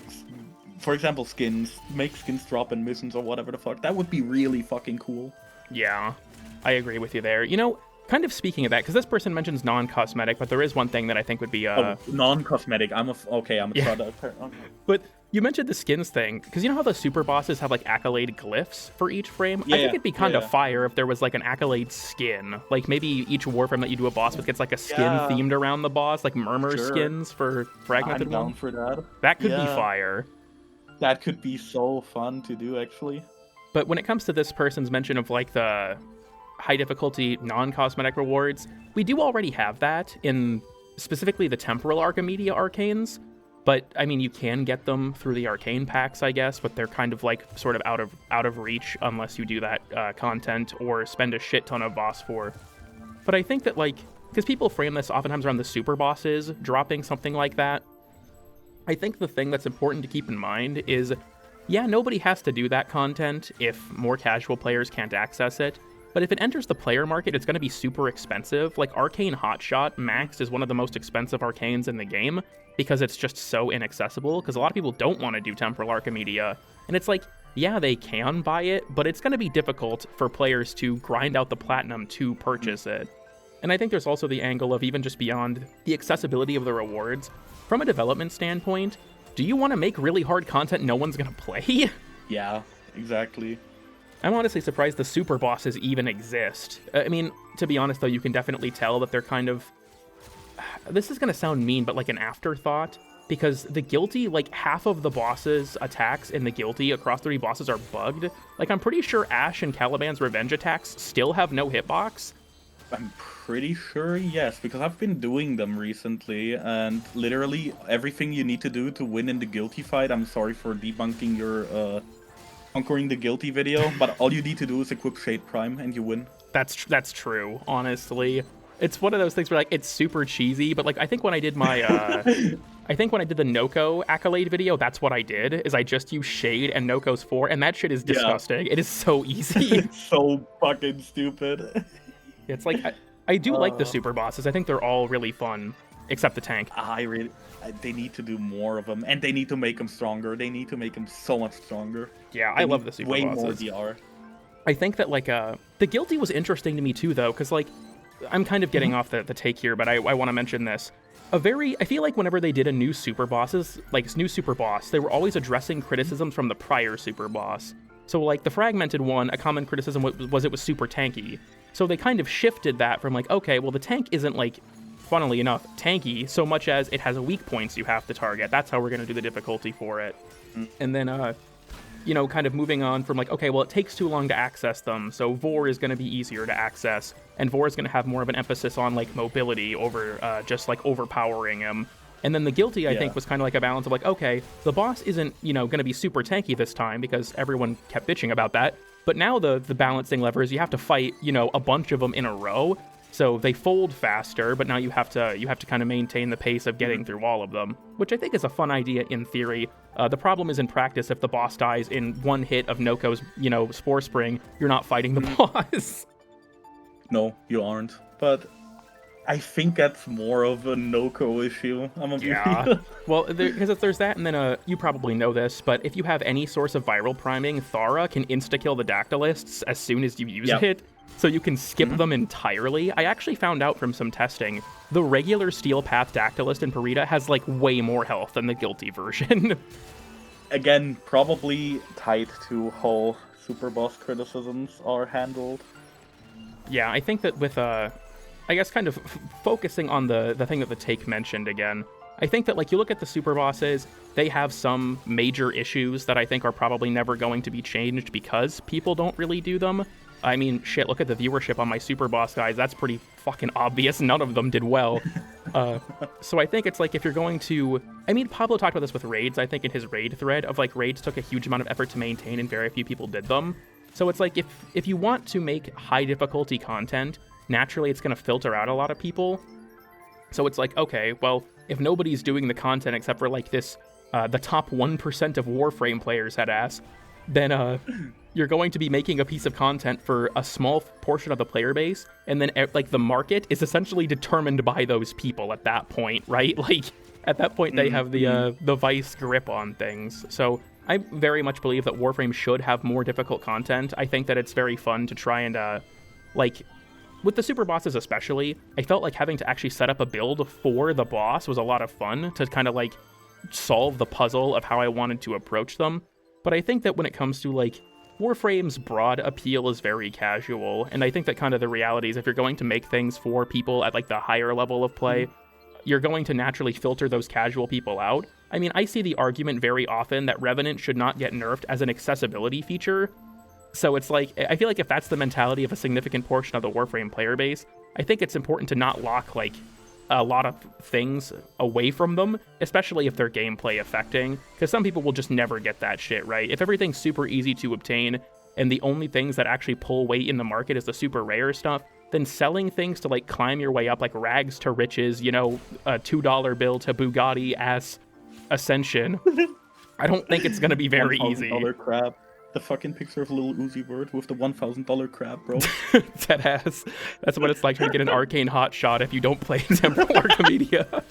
For example, make skins drop in missions or whatever the fuck. That would be really fucking cool. Yeah, I agree with you there. You know, kind of speaking of that, because this person mentions non-cosmetic, but there is one thing that I think would be... non-cosmetic. I'm a product. Okay. But you mentioned the skins thing, because you know how the super bosses have, like, accolade glyphs for each frame? I think it'd be kind of fire if there was, like, an accolade skin. Like, maybe each Warframe that you do a boss with gets, like, a skin themed around the boss, like murmur skins for Fragmented One. I'm down for that. That could be fire. That could be so fun to do, actually. But when it comes to this person's mention of, like, the high difficulty non-cosmetic rewards, we do already have that in specifically the Temporal Archimedia arcanes. But, I mean, you can get them through the arcane packs, I guess, but they're kind of, like, sort of out of reach unless you do that content or spend a shit ton of boss for. But I think that, like, because people frame this oftentimes around the super bosses dropping something like that, I think the thing that's important to keep in mind is, yeah, nobody has to do that content if more casual players can't access it, but if it enters the player market, it's going to be super expensive. Like, Arcane Hotshot Maxed is one of the most expensive arcanes in the game because it's just so inaccessible, because a lot of people don't want to do Temporal Archimedia, and it's like, yeah, they can buy it, but it's going to be difficult for players to grind out the platinum to purchase it. And I think there's also the angle of even just beyond the accessibility of the rewards. From a development standpoint, do you want to make really hard content no one's going to play? Yeah, exactly. I'm honestly surprised the super bosses even exist. I mean, to be honest, though, you can definitely tell that they're kind of... This is going to sound mean, but like an afterthought, because the Guilty, like half of the bosses' attacks in the Guilty across 3 bosses are bugged. Like, I'm pretty sure Ash and Caliban's revenge attacks still have no hitbox. I'm pretty sure, yes, because I've been doing them recently, and literally everything you need to do to win in the Guilty fight, I'm sorry for debunking your Conquering the Guilty video, but all you need to do is equip Shade Prime and you win. That's true, honestly. It's one of those things where, like, it's super cheesy, but, like, I think when I did my, I think when I did the Noko Accolade video, that's what I did, is I just used Shade and Noko's 4, and that shit is disgusting. Yeah. It is so easy. It's so fucking stupid. It's like, I do like the super bosses. I think they're all really fun, except the tank. They need to do more of them, and they need to make them stronger. They need to make them so much stronger. Yeah, I love the super bosses. Way more DR. I think that, like, the Guilty was interesting to me too, though, because, like, I'm kind of getting off the take here, but I want to mention this. I feel like whenever they did a new super bosses, like new super boss, they were always addressing criticisms from the prior super boss. So, like, the Fragmented one, a common criticism was it was super tanky. So they kind of shifted that from, like, okay, well, the tank isn't, like, funnily enough, tanky, so much as it has weak points you have to target. That's how we're going to do the difficulty for it. And then, you know, kind of moving on from, like, okay, well, it takes too long to access them, so Vor is going to be easier to access, and Vor is going to have more of an emphasis on, like, mobility over just, like, overpowering him. And then the Guilty, I think, was kind of like a balance of, like, okay, the boss isn't, you know, going to be super tanky this time, because everyone kept bitching about that, but now the balancing lever is you have to fight, you know, a bunch of them in a row, so they fold faster, but now you have to kind of maintain the pace of getting through all of them, which I think is a fun idea in theory. The problem is in practice, if the boss dies in one hit of Noko's, you know, Spore Spring, you're not fighting the boss. No, you aren't. But I think that's more of a Noko issue. Yeah. Well, because if there's that, and then you probably know this, but if you have any source of viral priming, Thara can insta-kill the Dactylists as soon as you use it. So you can skip them entirely. I actually found out from some testing, the regular Steel Path Dactylist in Parita has, like, way more health than the Guilty version. Again, probably tied to how super boss criticisms are handled. Yeah, I think that with, I guess kind of focusing on the thing that the take mentioned again, I think that, like, you look at the super bosses, they have some major issues that I think are probably never going to be changed because people don't really do them. I mean, shit, look at the viewership on my super boss guys. That's pretty fucking obvious. None of them did well. So I think it's like if you're going to... I mean, Pablo talked about this with raids, I think, in his raid thread, of, like, raids took a huge amount of effort to maintain and very few people did them. So it's like if you want to make high difficulty content, naturally it's going to filter out a lot of people. So it's like, okay, well, if nobody's doing the content except for, like, this, the top 1% of Warframe players had ass, then you're going to be making a piece of content for a small portion of the player base, and then, like, the market is essentially determined by those people at that point, right? Like, at that point, they have the vice grip on things. So I very much believe that Warframe should have more difficult content. I think that it's very fun to try and, like, with the super bosses especially, I felt like having to actually set up a build for the boss was a lot of fun to kind of, like, solve the puzzle of how I wanted to approach them. But I think that when it comes to, like, Warframe's broad appeal is very casual, and I think that kind of the reality is if you're going to make things for people at, like, the higher level of play, you're going to naturally filter those casual people out. I mean, I see the argument very often that Revenant should not get nerfed as an accessibility feature. So it's like, I feel like if that's the mentality of a significant portion of the Warframe player base, I think it's important to not lock, like, a lot of things away from them, especially if they're gameplay affecting, because some people will just never get that shit, right? If everything's super easy to obtain, and the only things that actually pull weight in the market is the super rare stuff, then selling things to, like, climb your way up, like rags to riches, you know, a $2 bill to Bugatti ass Ascension. I don't think it's gonna be very easy. $1,000 crab. The fucking picture of Lil Uzi Vert with the $1,000 crab, bro. That's what it's like trying to get an arcane hot shot if you don't play Temporal Archimedia.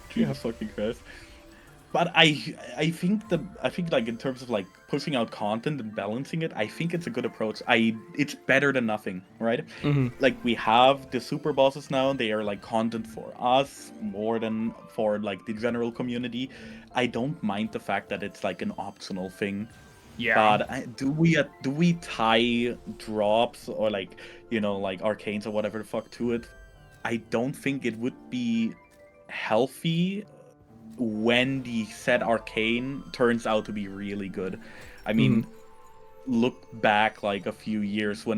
Jesus fucking Christ. But I think like in terms of like pushing out content and balancing it, I think it's a good approach. It's better than nothing, right? Mm-hmm. Like we have the super bosses now, they are like content for us more than for like the general community. I don't mind the fact that it's like an optional thing. Yeah. But do we tie drops or like, you know, like arcanes or whatever the fuck to it? I don't think it would be healthy when the set arcane turns out to be really good. I mean, look back like a few years when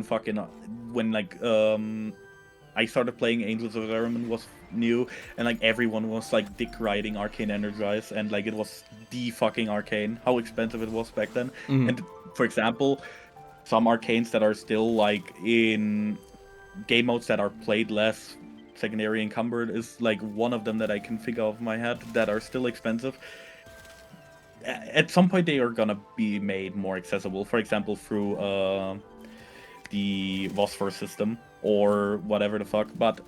I started playing Angels of Zeraman was new, and like everyone was like dick riding Arcane Energize, and like it was the fucking Arcane. How expensive it was back then. And for example, some Arcanes that are still like in game modes that are played less, secondary encumbered is like one of them that I can figure off my head that are still expensive. At some point they are gonna be made more accessible, for example through the Phosphor system or whatever the fuck, but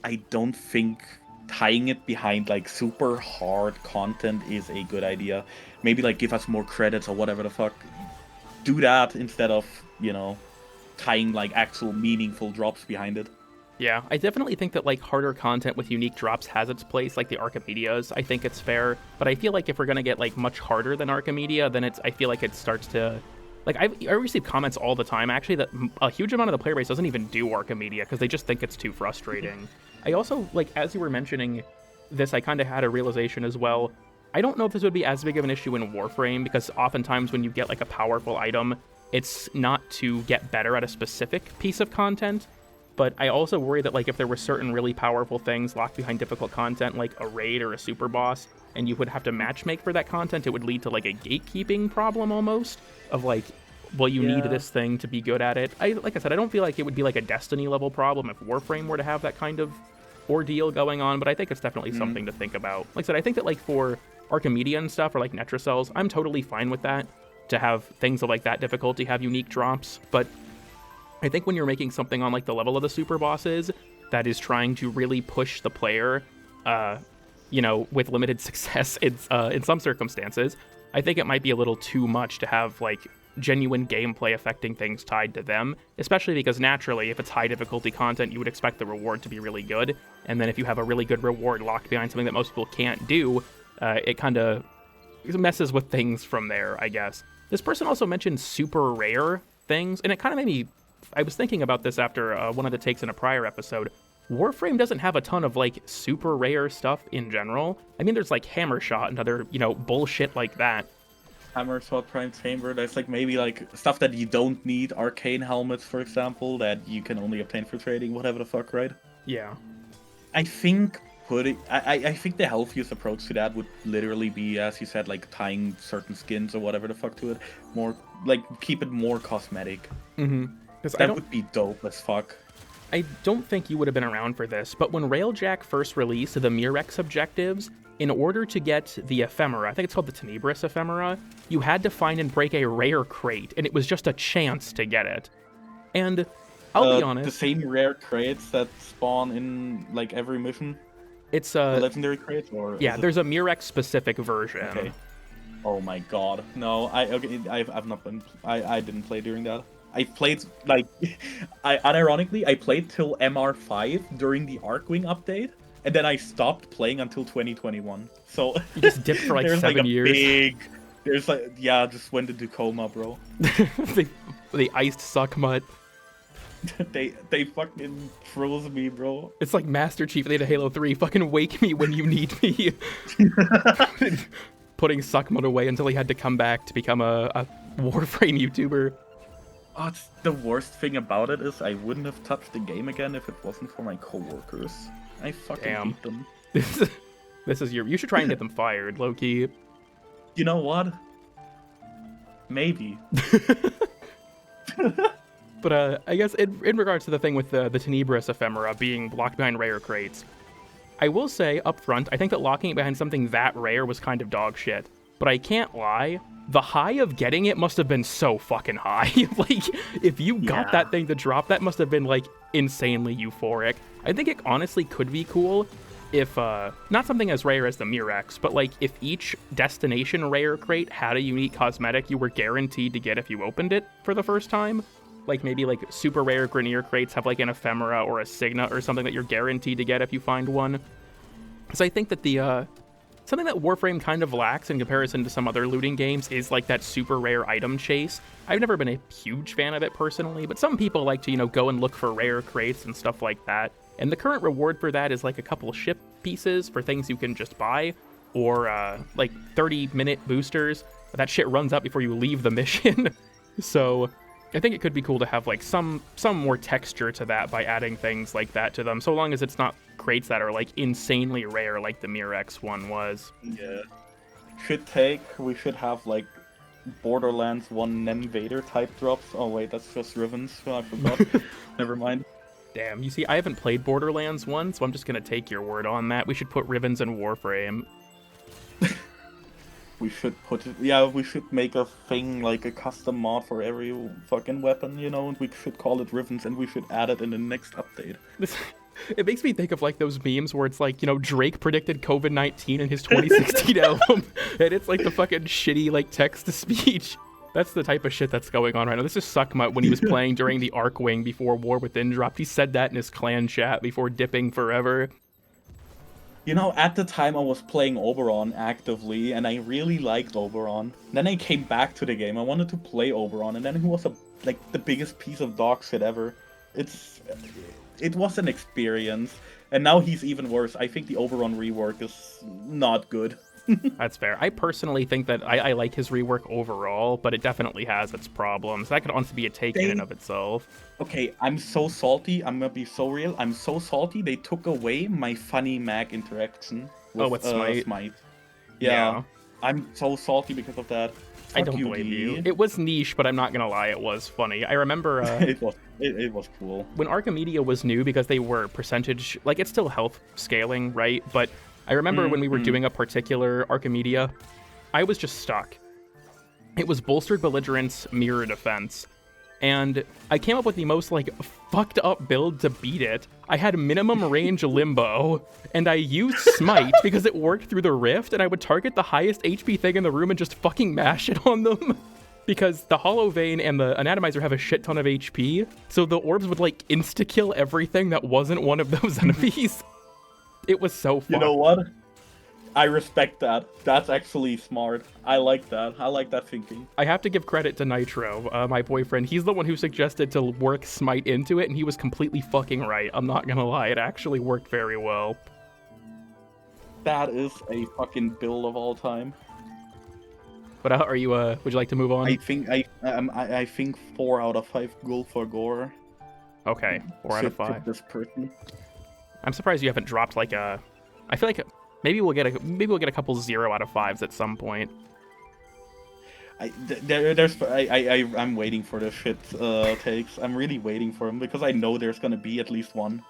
I don't think tying it behind like super hard content is a good idea. Maybe like give us more credits or whatever the fuck. Do that instead of, you know, tying like actual meaningful drops behind it. Yeah, I definitely think that like harder content with unique drops has its place, like the Archimedias. I think it's fair, but I feel like if we're gonna get like much harder than Archimedia, then I feel like it starts to, like I receive comments all the time actually that a huge amount of the player base doesn't even do Archimedia because they just think it's too frustrating. I also, like as you were mentioning this, I kind of had a realization as well. I don't know if this would be as big of an issue in Warframe because oftentimes when you get like a powerful item, it's not to get better at a specific piece of content. But I also worry that like if there were certain really powerful things locked behind difficult content, like a raid or a super boss, and you would have to matchmake for that content, it would lead to like a gatekeeping problem almost of like, well, you need this thing to be good at it. Like I said, I don't feel like it would be like a Destiny level problem if Warframe were to have that kind of ordeal going on, but I think it's definitely something to think about. Like I said, I think that like for Archimedia and stuff or like Netracells, I'm totally fine with that, to have things of like that difficulty have unique drops, but I think when you're making something on like the level of the super bosses that is trying to really push the player, you know, with limited success in some circumstances, I think it might be a little too much to have like genuine gameplay affecting things tied to them, especially because naturally, if it's high difficulty content, you would expect the reward to be really good. And then if you have a really good reward locked behind something that most people can't do, it kind of messes with things from there, I guess. This person also mentioned super rare things, and it kind of made me, I was thinking about this after one of the takes in a prior episode. Warframe doesn't have a ton of like super rare stuff in general. I mean, there's like Hammer Shot and other, you know, bullshit like that. Hammer Shot, Prime Chamber, there's like maybe like stuff that you don't need, arcane helmets for example, that you can only obtain for trading, whatever the fuck, right? Yeah. I think I think the healthiest approach to that would literally be, as you said, like tying certain skins or whatever the fuck to it, more like keep it more cosmetic. That would be dope as fuck. I don't think you would have been around for this, but when Railjack first released the Murex objectives, in order to get the ephemera, I think it's called the Tenebris ephemera, you had to find and break a rare crate, and it was just a chance to get it. And I'll be honest, the same rare crates that spawn in like every mission. It's a legendary crate, or yeah, there's a Murex specific version. Okay. Oh my god, no! I've not been. I didn't play during that. I played like, unironically, I played till MR5 during the Arcwing update, and then I stopped playing until 2021. So you just dipped for like 7 years. There's like, yeah, just went into coma, bro. they iced SuccMut. they fucking froze me, bro. It's like Master Chief at Halo 3. Fucking wake me when you need me. Putting SuccMut away until he had to come back to become a Warframe YouTuber. Oh, the worst thing about it is I wouldn't have touched the game again if it wasn't for my coworkers. I fucking hate them. This is you should try and get them fired, low-key. You know what? Maybe. But I guess in regards to the thing with the Tenebris ephemera being blocked behind rare crates, I will say up front, I think that locking it behind something that rare was kind of dog shit. But I can't lie, the high of getting it must have been so fucking high. Like, if you got that thing to drop, that must have been, like, insanely euphoric. I think it honestly could be cool if, not something as rare as the Mirex, but, like, if each destination rare crate had a unique cosmetic you were guaranteed to get if you opened it for the first time. Like, maybe, like, super rare Grenier crates have, like, an ephemera or a signet or something that you're guaranteed to get if you find one. So I think that the, something that Warframe kind of lacks in comparison to some other looting games is, like, that super rare item chase. I've never been a huge fan of it personally, but some people like to, you know, go and look for rare crates and stuff like that. And the current reward for that is, like, a couple ship pieces for things you can just buy, or, like, 30-minute boosters. But that shit runs out before you leave the mission. So I think it could be cool to have, like, some more texture to that by adding things like that to them, so long as it's not crates that are, like, insanely rare like the Mirex one was. Yeah. We should have, like, Borderlands 1 Vader type drops. Oh wait, that's just Rivens. Oh, I forgot. Never mind. Damn, you see, I haven't played Borderlands 1, so I'm just gonna take your word on that. We should put Rivens in Warframe. We should put it... Yeah, we should make a thing, like a custom mod for every fucking weapon, you know, and we should call it Rivens, and we should add it in the next update. It makes me think of, like, those memes where it's like, you know, Drake predicted COVID-19 in his 2016 album, and it's like the fucking shitty, like, text-to-speech. That's the type of shit that's going on right now. This is SuccMut when he was playing during the Arcwing before War Within dropped. He said that in his clan chat before dipping forever. You know, at the time I was playing Oberon actively, and I really liked Oberon. Then I came back to the game, I wanted to play Oberon, and then he was, like, the biggest piece of dog shit ever. It was an experience, and now he's even worse. I think the Oberon rework is not good. That's fair. I personally think that I like his rework overall, but it definitely has its problems. That could honestly be a take in and of itself. Okay, I'm so salty. I'm gonna be so real. I'm so salty. They took away my funny mag interaction with Smite. Yeah. I'm so salty because of that. I don't blame you. It was niche, but I'm not gonna lie, it was funny. I remember it was cool when Archimedia was new because they were percentage, like, it's still health scaling, right? But I remember when we were doing a particular Archimedia, I was just stuck. It was bolstered belligerence, mirror defense, and I came up with the most, like, fucked up build to beat it. I had minimum range limbo, and I used Smite because it worked through the rift, and I would target the highest HP thing in the room and just fucking mash it on them. Because the Hollow Vein and the Anatomizer have a shit ton of HP, so the orbs would, like, insta-kill everything that wasn't one of those enemies. It was so fun. You know what? I respect that. That's actually smart. I like that. I like that thinking. I have to give credit to Nitro, my boyfriend. He's the one who suggested to work Smite into it, and he was completely fucking right. I'm not gonna lie. It actually worked very well. That is a fucking build of all time. But are you, would you like to move on? I think 4 out of 5 goal for gore. Okay, 4 out of 5. This person. I'm surprised you haven't dropped, like, a... I feel like maybe we'll get a couple 0 out of 5s at some point. I'm waiting for the shit takes. I'm really waiting for them because I know there's gonna be at least one.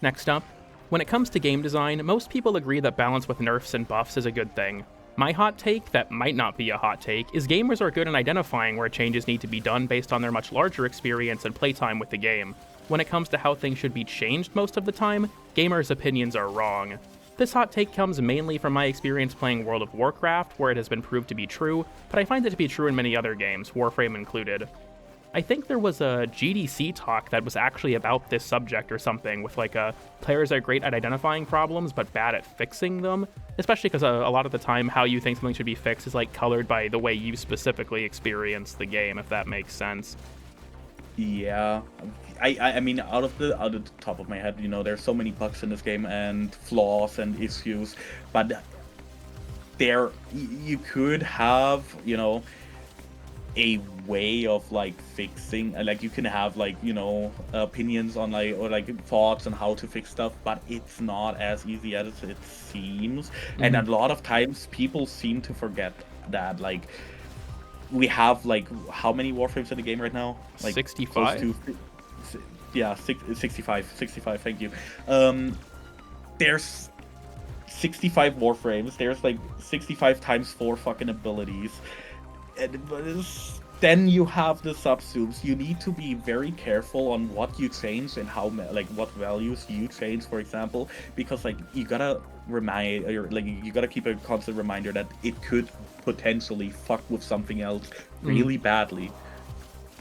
Next up, when it comes to game design, most people agree that balance with nerfs and buffs is a good thing. My hot take, that might not be a hot take, is gamers are good in identifying where changes need to be done based on their much larger experience and playtime with the game. When it comes to how things should be changed most of the time, gamers' opinions are wrong. This hot take comes mainly from my experience playing World of Warcraft, where it has been proved to be true, but I find it to be true in many other games, Warframe included. I think there was a GDC talk that was actually about this subject or something, with, like, players are great at identifying problems but bad at fixing them, especially because a lot of the time how you think something should be fixed is, like, colored by the way you specifically experience the game, if that makes sense. Yeah, I mean, out of the top of my head, you know, there's so many bugs in this game and flaws and issues, but you could have, you know, a way of, like, fixing, like, you can have, like, you know, opinions on, like, or, like, thoughts on how to fix stuff, but it's not as easy as it seems. And a lot of times people seem to forget that, like, we have, like, how many Warframes in the game right now? Like 65. Yeah, 65, thank you. There's 65 Warframes, there's like 65 times 4 fucking abilities. Then you have the subsumes. You need to be very careful on what you change and how, like, what values you change, for example, because like you gotta you gotta keep a constant reminder that it could potentially fuck with something else really badly.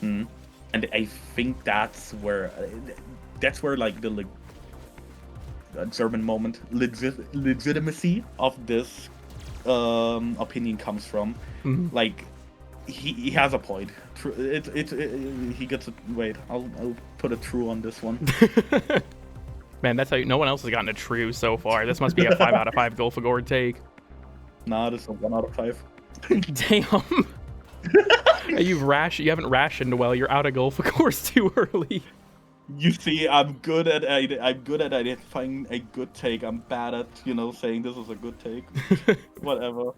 And I think that's where like the German moment legitimacy of this opinion comes from. Like, he has a point. He gets a wait. I'll put a true on this one. Man, that's how no one else has gotten a true so far. This must be a 5 out of 5 Golfagor take. Nah, this is a 1 out of 5. Damn. You haven't rationed well. You're out of Golfagors too early. You see, I'm good at identifying a good take. I'm bad at, saying this is a good take. Whatever.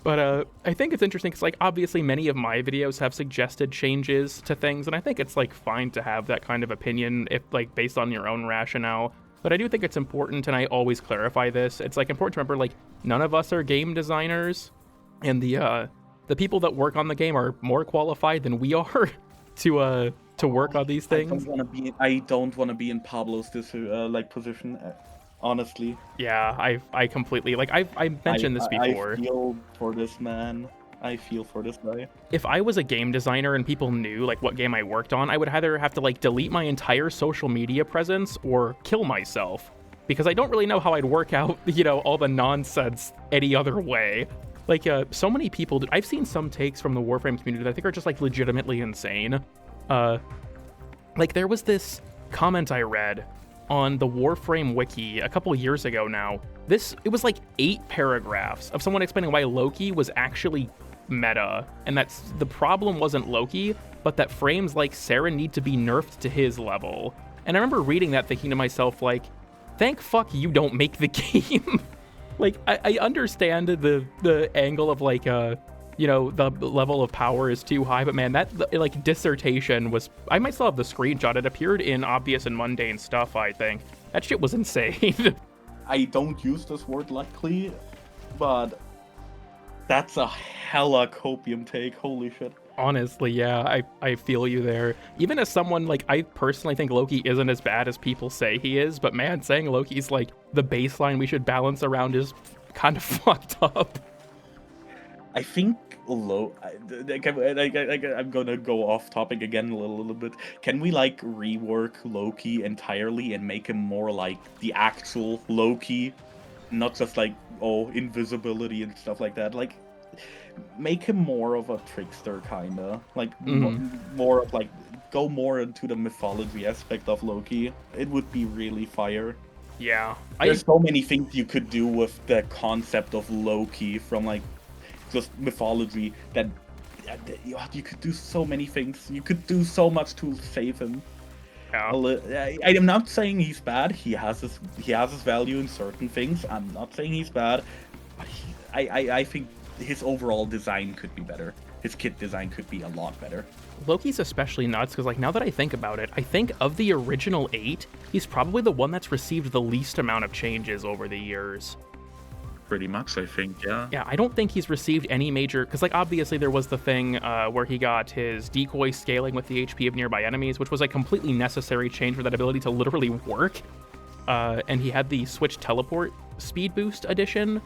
But I think it's interesting because, like, obviously many of my videos have suggested changes to things, and I think it's, like, fine to have that kind of opinion if, like, based on your own rationale. But I do think it's important, and I always clarify this, it's, like, important to remember, like, none of us are game designers, and the people that work on the game are more qualified than we are to work on these things. I don't want to be in Pablo's position. Honestly. Yeah, I completely, like, I mentioned this before. I feel for this man. I feel for this guy. If I was a game designer and people knew, like, what game I worked on, I would either have to, like, delete my entire social media presence or kill myself. Because I don't really know how I'd work out, all the nonsense any other way. Like, so many people, I've seen some takes from the Warframe community that I think are just, like, legitimately insane. Like, there was this comment I read on the Warframe wiki a couple years ago now. It was like 8 paragraphs of someone explaining why Loki was actually meta, and that's the problem wasn't Loki, but that frames like Saren need to be nerfed to his level. And I remember reading that thinking to myself, like, thank fuck you don't make the game. Like, I understand the angle of, like, the level of power is too high, but man, that, like, dissertation was, I might still have the screenshot. It appeared in Obvious and Mundane Stuff, I think. That shit was insane. I don't use this word likely, but that's a hella copium take. Holy shit. Honestly, yeah, I feel you there. Even as someone, like, I personally think Loki isn't as bad as people say he is, but man, saying Loki's, like, the baseline we should balance around is kind of fucked up. I think I'm gonna go off topic again a little bit. Can we, like, rework Loki entirely and make him more like the actual Loki, not just like, invisibility and stuff like that? Like, make him more of a trickster, kinda. Like, more of, like, go more into the mythology aspect of Loki. It would be really fire. Yeah, there's so many things you could do with the concept of Loki from, like, just mythology, that you could do so many things. You could do so much to save him. Yeah. I am not saying he's bad. He has his value in certain things. I'm not saying he's bad. But I think his overall design could be better. His kit design could be a lot better. Loki's especially nuts because, like, now that I think about it, I think of the original 8, he's probably the one that's received the least amount of changes over the years. Pretty much, I think, yeah. Yeah, I don't think he's received any major, because, like, obviously there was the thing where he got his decoy scaling with the HP of nearby enemies, which was a completely necessary change for that ability to literally work. And he had the Switch Teleport Speed Boost addition.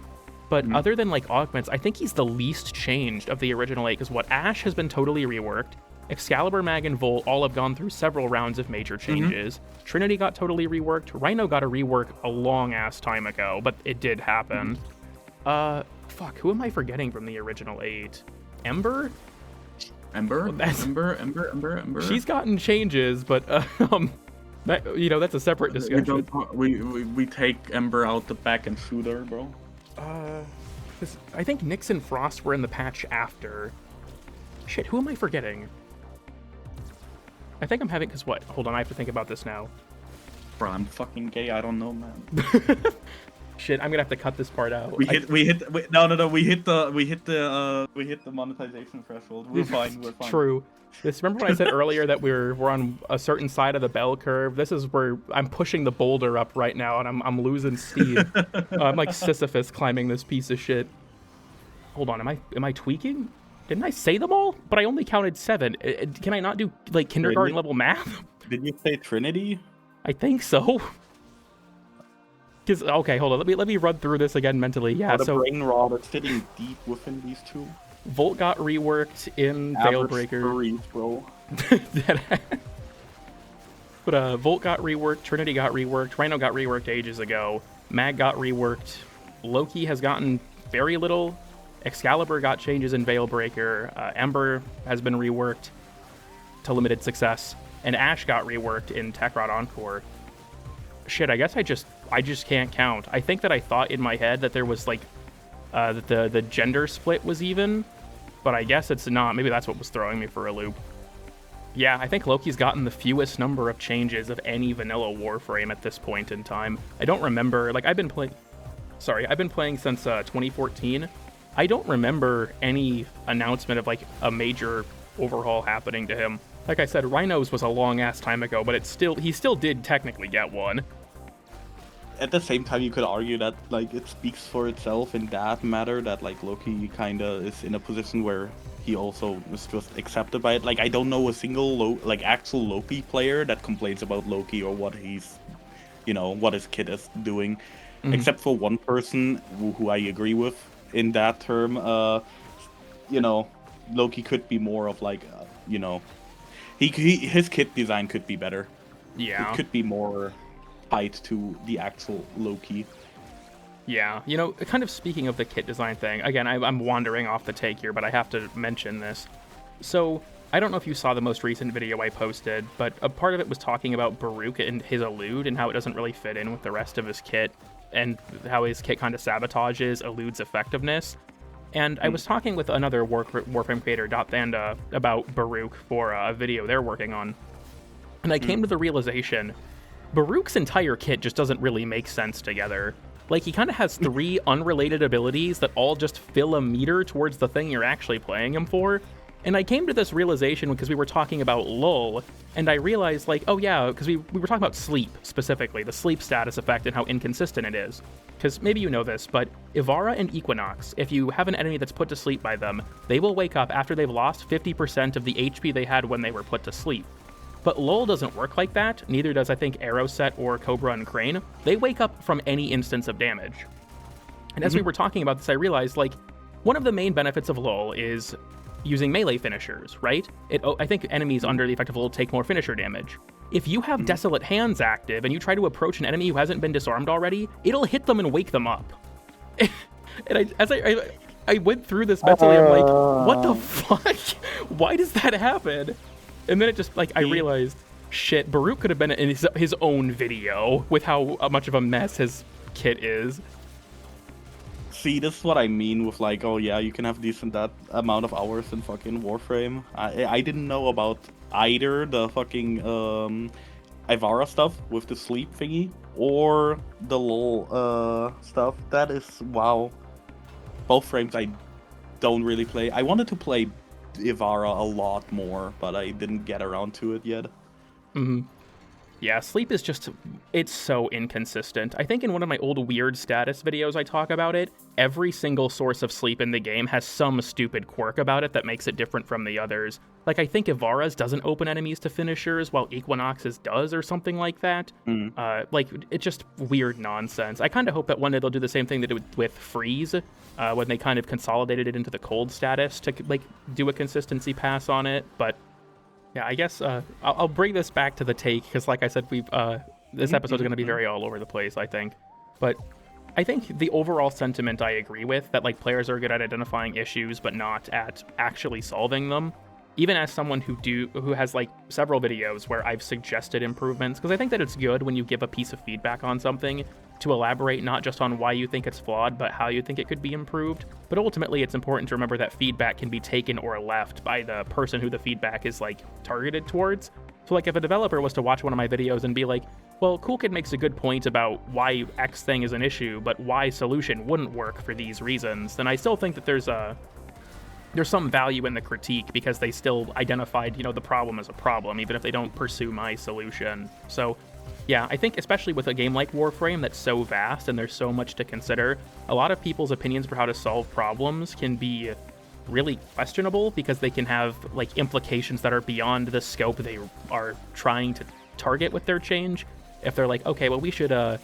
But other than, like, augments, I think he's the least changed of the original 8, because what, Ashe has been totally reworked. Excalibur, Mag, and Volt all have gone through several rounds of major changes. Trinity got totally reworked. Rhino got a rework a long-ass time ago, but it did happen. Fuck, who am I forgetting from the original 8? Ember? Ember? Ember? She's gotten changes, but, that's a separate discussion. We take Ember out the back and shoot her, bro. I think Nyx and Frost were in the patch after. Shit, who am I forgetting? I think I'm having, because what? Hold on, I have to think about this now. Bro, I'm fucking gay, I don't know, man. Shit, I'm gonna have to cut this part out. We hit the monetization threshold. We're fine. We're fine. True. Remember when I said earlier that we're on a certain side of the bell curve? This is where I'm pushing the boulder up right now, and I'm losing speed. I'm like Sisyphus climbing this piece of shit. Hold on, am I tweaking? Didn't I say them all? But I only counted 7. Can I not do like kindergarten level math? Did you say Trinity? I think so. Okay, hold on. Let me run through this again mentally. Yeah, the brain rot is sitting deep within these two. Volt got reworked in Veilbreaker. Furries, bro. But Volt got reworked, Trinity got reworked, Rhino got reworked ages ago, Mag got reworked, Loki has gotten very little, Excalibur got changes in Veilbreaker, Ember has been reworked to limited success, and Ash got reworked in Tekrot Encore. Shit, I guess I just can't count. I think that I thought in my head that there was like that the gender split was even, but I guess it's not. Maybe that's what was throwing me for a loop. Yeah, I think Loki's gotten the fewest number of changes of any vanilla Warframe at this point in time. I don't remember, like I've been playing since 2014. I don't remember any announcement of like a major overhaul happening to him. Like I said, Rhino's was a long ass time ago, but he still did technically get one. At the same time, you could argue that like it speaks for itself in that matter, that like Loki kinda is in a position where he also is just accepted by it. Like I don't know a single actual Loki player that complains about Loki or what he's, what his kid is doing, except for one person who I agree with in that term. Loki could be more of like, his kit design could be better. Yeah, it could be more tied to the actual Loki. Yeah, kind of speaking of the kit design thing, again, I'm wandering off the take here, but I have to mention this. So, I don't know if you saw the most recent video I posted, but a part of it was talking about Baruch and his elude and how it doesn't really fit in with the rest of his kit, and how his kit kind of sabotages elude's effectiveness. And I was talking with another Warframe creator, Thanda, about Baruch for a video they're working on. And I came to the realization, Baruch's entire kit just doesn't really make sense together. Like, he kind of has 3 unrelated abilities that all just fill a meter towards the thing you're actually playing him for. And I came to this realization because we were talking about LOL, and I realized, like, oh yeah, because we were talking about sleep, specifically, the sleep status effect and how inconsistent it is. Because maybe you know this, but Ivara and Equinox, if you have an enemy that's put to sleep by them, they will wake up after they've lost 50% of the HP they had when they were put to sleep. But LOL doesn't work like that, neither does I think Arrowset or Cobra and Crane. They wake up from any instance of damage. And as we were talking about this, I realized, like, one of the main benefits of LOL is using melee finishers, right? I think enemies under the effect of LOL take more finisher damage. If you have Desolate Hands active and you try to approach an enemy who hasn't been disarmed already, it'll hit them and wake them up. And as I went through this mentally, I'm like, what the fuck? Why does that happen? And then it just, like, I realized, shit, Baruch could have been in his own video with how much of a mess his kit is. See, this is what I mean with, like, oh yeah, you can have that amount of hours in fucking Warframe. I didn't know about either the fucking Ivara stuff with the sleep thingy or the LOL stuff. That is, wow. Both frames I don't really play. I wanted to play Ivara a lot more, but I didn't get around to it yet. Yeah, sleep is just, it's so inconsistent. I think in one of my old weird status videos I talk about it, every single source of sleep in the game has some stupid quirk about it that makes it different from the others. Like, I think Ivara's doesn't open enemies to finishers, while Equinox's does, or something like that. Like, it's just weird nonsense. I kind of hope that one day they'll do the same thing they did with Freeze, when they kind of consolidated it into the cold status to, like, do a consistency pass on it, but yeah, I guess I'll bring this back to the take, because like I said, this episode's going to be very all over the place, I think. But I think the overall sentiment I agree with, that like players are good at identifying issues but not at actually solving them. even as someone who has like several videos where I've suggested improvements, because I think that it's good when you give a piece of feedback on something to elaborate not just on why you think it's flawed, but how you think it could be improved. But ultimately, it's important to remember that feedback can be taken or left by the person who the feedback is like targeted towards. So like if a developer was to watch one of my videos and be like, well, CoolKid makes a good point about why X thing is an issue, but Y solution wouldn't work for these reasons, then I still think that there's some value in the critique because they still identified, the problem as a problem, even if they don't pursue my solution. So yeah, I think especially with a game like Warframe that's so vast and there's so much to consider, a lot of people's opinions for how to solve problems can be really questionable because they can have like implications that are beyond the scope they are trying to target with their change. If they're like, okay, well, we should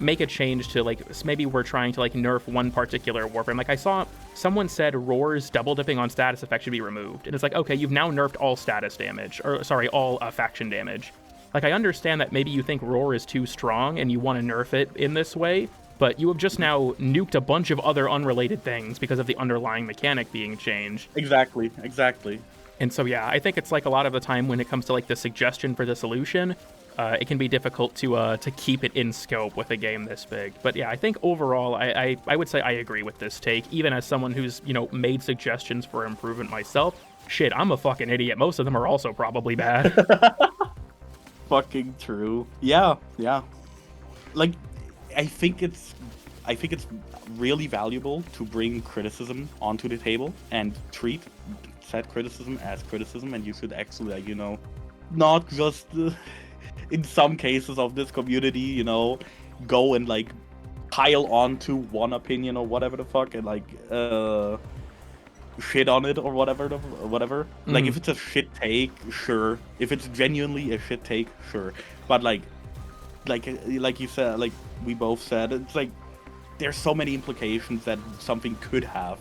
make a change to like, maybe we're trying to like nerf one particular Warframe. Like I saw someone said Roar's double dipping on status effect should be removed. And it's like, okay, you've now nerfed all status damage, or sorry, all faction damage. Like I understand that maybe you think Roar is too strong and you want to nerf it in this way, but you have just now nuked a bunch of other unrelated things because of the underlying mechanic being changed. Exactly. And so yeah, I think it's like a lot of the time when it comes to like the suggestion for the solution, it can be difficult to keep it in scope with a game this big. But yeah, I think overall, I would say I agree with this take, even as someone who's, made suggestions for improvement myself. Shit, I'm a fucking idiot. Most of them are also probably bad. Fucking true. Yeah. Like, I think it's really valuable to bring criticism onto the table and treat said criticism as criticism, and you should actually, like, not just... in some cases of this community, go and like pile onto one opinion or whatever the fuck and like shit on it or whatever. Like if it's a shit take, sure. If it's genuinely a shit take, sure. But like you said, like we both said, it's like there's so many implications that something could have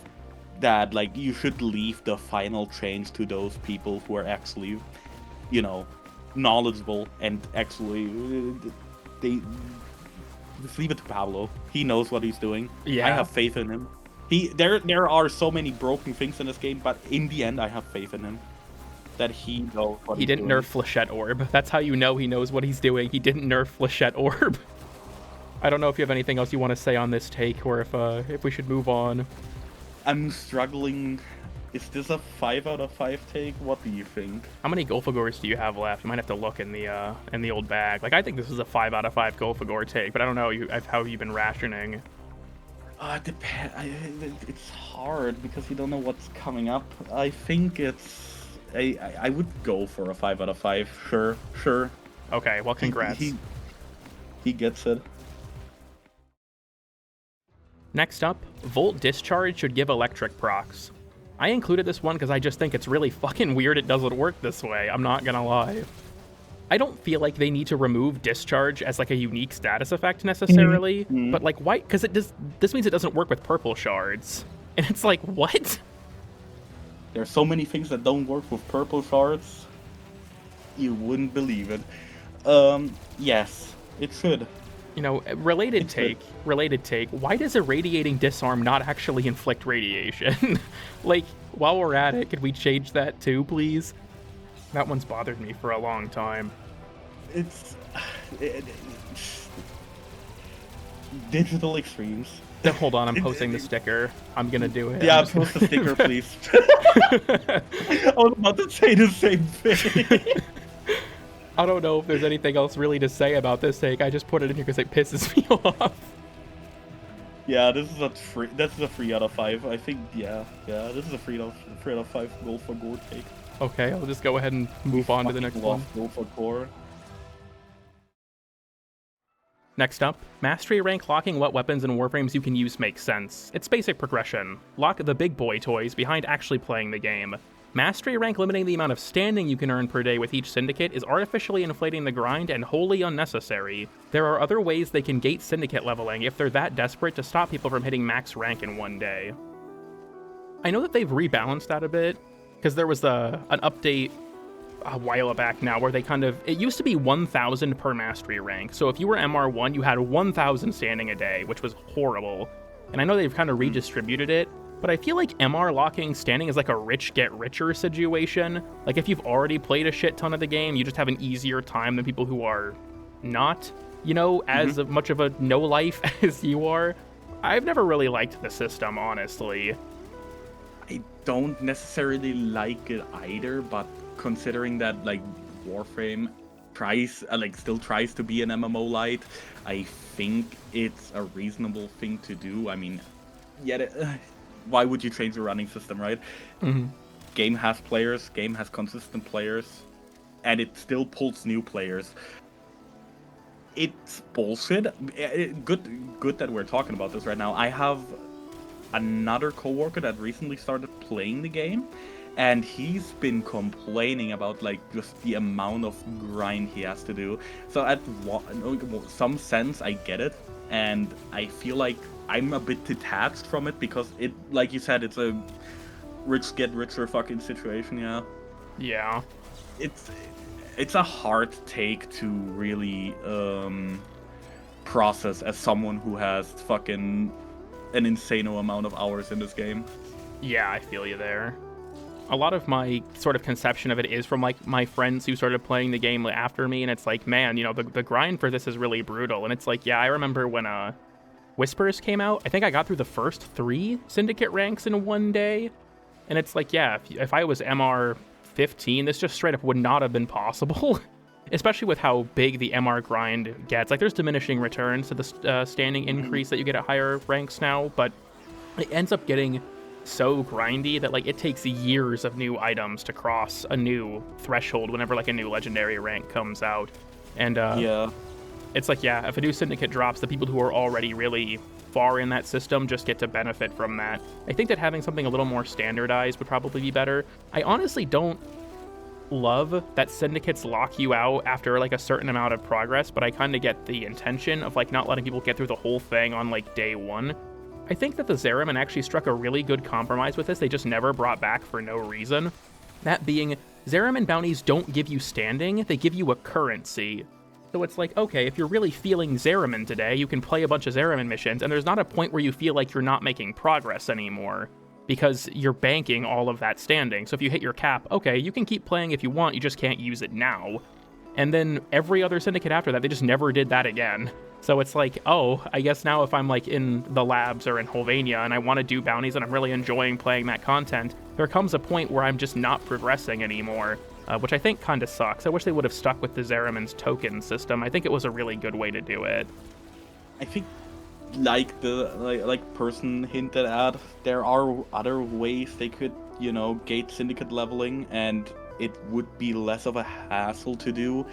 that like you should leave the final change to those people who are actually, knowledgeable and actually they just leave it to Pablo. He knows what he's doing. Yeah, I have faith in him. There are so many broken things in this game, but in the end I have faith in him that he knows what he's doing. He didn't nerf Flechette Orb. That's how you know he knows what he's doing. He didn't nerf Flechette Orb. I don't know if you have anything else you want to say on this take or if we should move on. I'm struggling. Is this a 5 out of 5 take? What do you think? How many Golfagors do you have left? You might have to look in the old bag. Like I think this is a 5 out of 5 Golfagor take, but I don't know how you've been rationing. It's hard because you don't know what's coming up. I think it's I would go for a 5 out of 5. Sure. Okay, well, congrats. He gets it. Next up, Volt Discharge should give electric procs. I included this one because I just think it's really fucking weird it doesn't work this way, I'm not gonna lie. I don't feel like they need to remove Discharge as like a unique status effect necessarily, but like why? Because this means it doesn't work with purple shards. And it's like, what? There's so many things that don't work with purple shards. You wouldn't believe it. Yes, it should. Related take, why does irradiating disarm not actually inflict radiation? Like, while we're at it, could we change that too, please? That one's bothered me for a long time. It's digital extremes. Hold on, I'm posting the sticker. I'm gonna do it. Yeah, post the sticker, please. I was about to say the same thing. I don't know if there's anything else really to say about this take. I just put it in here because it pisses me off. Yeah, this is a 3 out of 5. I think. Yeah. This is a 3 out of 5 goal for gold take. Okay, I'll just go ahead and move on to the next one. Goal for core. Next up, Mastery rank locking what weapons and Warframes you can use makes sense. It's basic progression. Lock the big boy toys behind actually playing the game. Mastery rank limiting the amount of standing you can earn per day with each Syndicate is artificially inflating the grind and wholly unnecessary. There are other ways they can gate Syndicate leveling if they're that desperate to stop people from hitting max rank in one day. I know that they've rebalanced that a bit, because there was an update a while back now where they it used to be 1,000 per Mastery rank, so if you were MR1 you had 1,000 standing a day, which was horrible. And I know they've kind of redistributed it, but I feel like MR locking standing is like a rich get richer situation. Like if you've already played a shit ton of the game, you just have an easier time than people who are not, as much of a no life as you are. I've never really liked the system, honestly. I don't necessarily like it either, but considering that like Warframe still tries to be an MMO light, I think it's a reasonable thing to do. I mean, why would you change the running system, right? Game has players, game has consistent players, and it still pulls new players. It's bullshit. Good that we're talking about this right now. I have another coworker that recently started playing the game, and he's been complaining about like just the amount of grind he has to do. So at some sense, I get it, and I feel like I'm a bit detached from it because it, like you said, it's a rich get richer fucking situation. Yeah. It's a hard take to really process as someone who has fucking an insane amount of hours in this game. Yeah, I feel you there. A lot of my sort of conception of it is from like my friends who started playing the game after me, and it's like, man, the grind for this is really brutal. And it's like, yeah, I remember when Whispers came out, I think I got through the first 3 Syndicate ranks in one day. And it's like, yeah, if I was MR 15, this just straight up would not have been possible. Especially with how big the MR grind gets. Like, there's diminishing returns to the standing increase that you get at higher ranks now, but it ends up getting so grindy that, like, it takes years of new items to cross a new threshold whenever, like, a new legendary rank comes out. And, it's like, yeah, if a new Syndicate drops, the people who are already really far in that system just get to benefit from that. I think that having something a little more standardized would probably be better. I honestly don't love that Syndicates lock you out after like a certain amount of progress, but I kind of get the intention of like not letting people get through the whole thing on like day 1. I think that the Zeraman actually struck a really good compromise with this. They just never brought back for no reason. That being, Zeraman bounties don't give you standing, they give you a currency. So it's like, okay, if you're really feeling Zeraman today, you can play a bunch of Zeraman missions, and there's not a point where you feel like you're not making progress anymore, because you're banking all of that standing. So if you hit your cap, okay, you can keep playing if you want, you just can't use it now. And then every other Syndicate after that, they just never did that again. So it's like, oh, I guess now if I'm like in the labs or in Helvania and I want to do bounties and I'm really enjoying playing that content, there comes a point where I'm just not progressing anymore. Which I think kind of sucks. I wish they would have stuck with the Zeraman's token system. I think it was a really good way to do it. I think, like the person hinted at, there are other ways they could, gate Syndicate leveling, and it would be less of a hassle to do.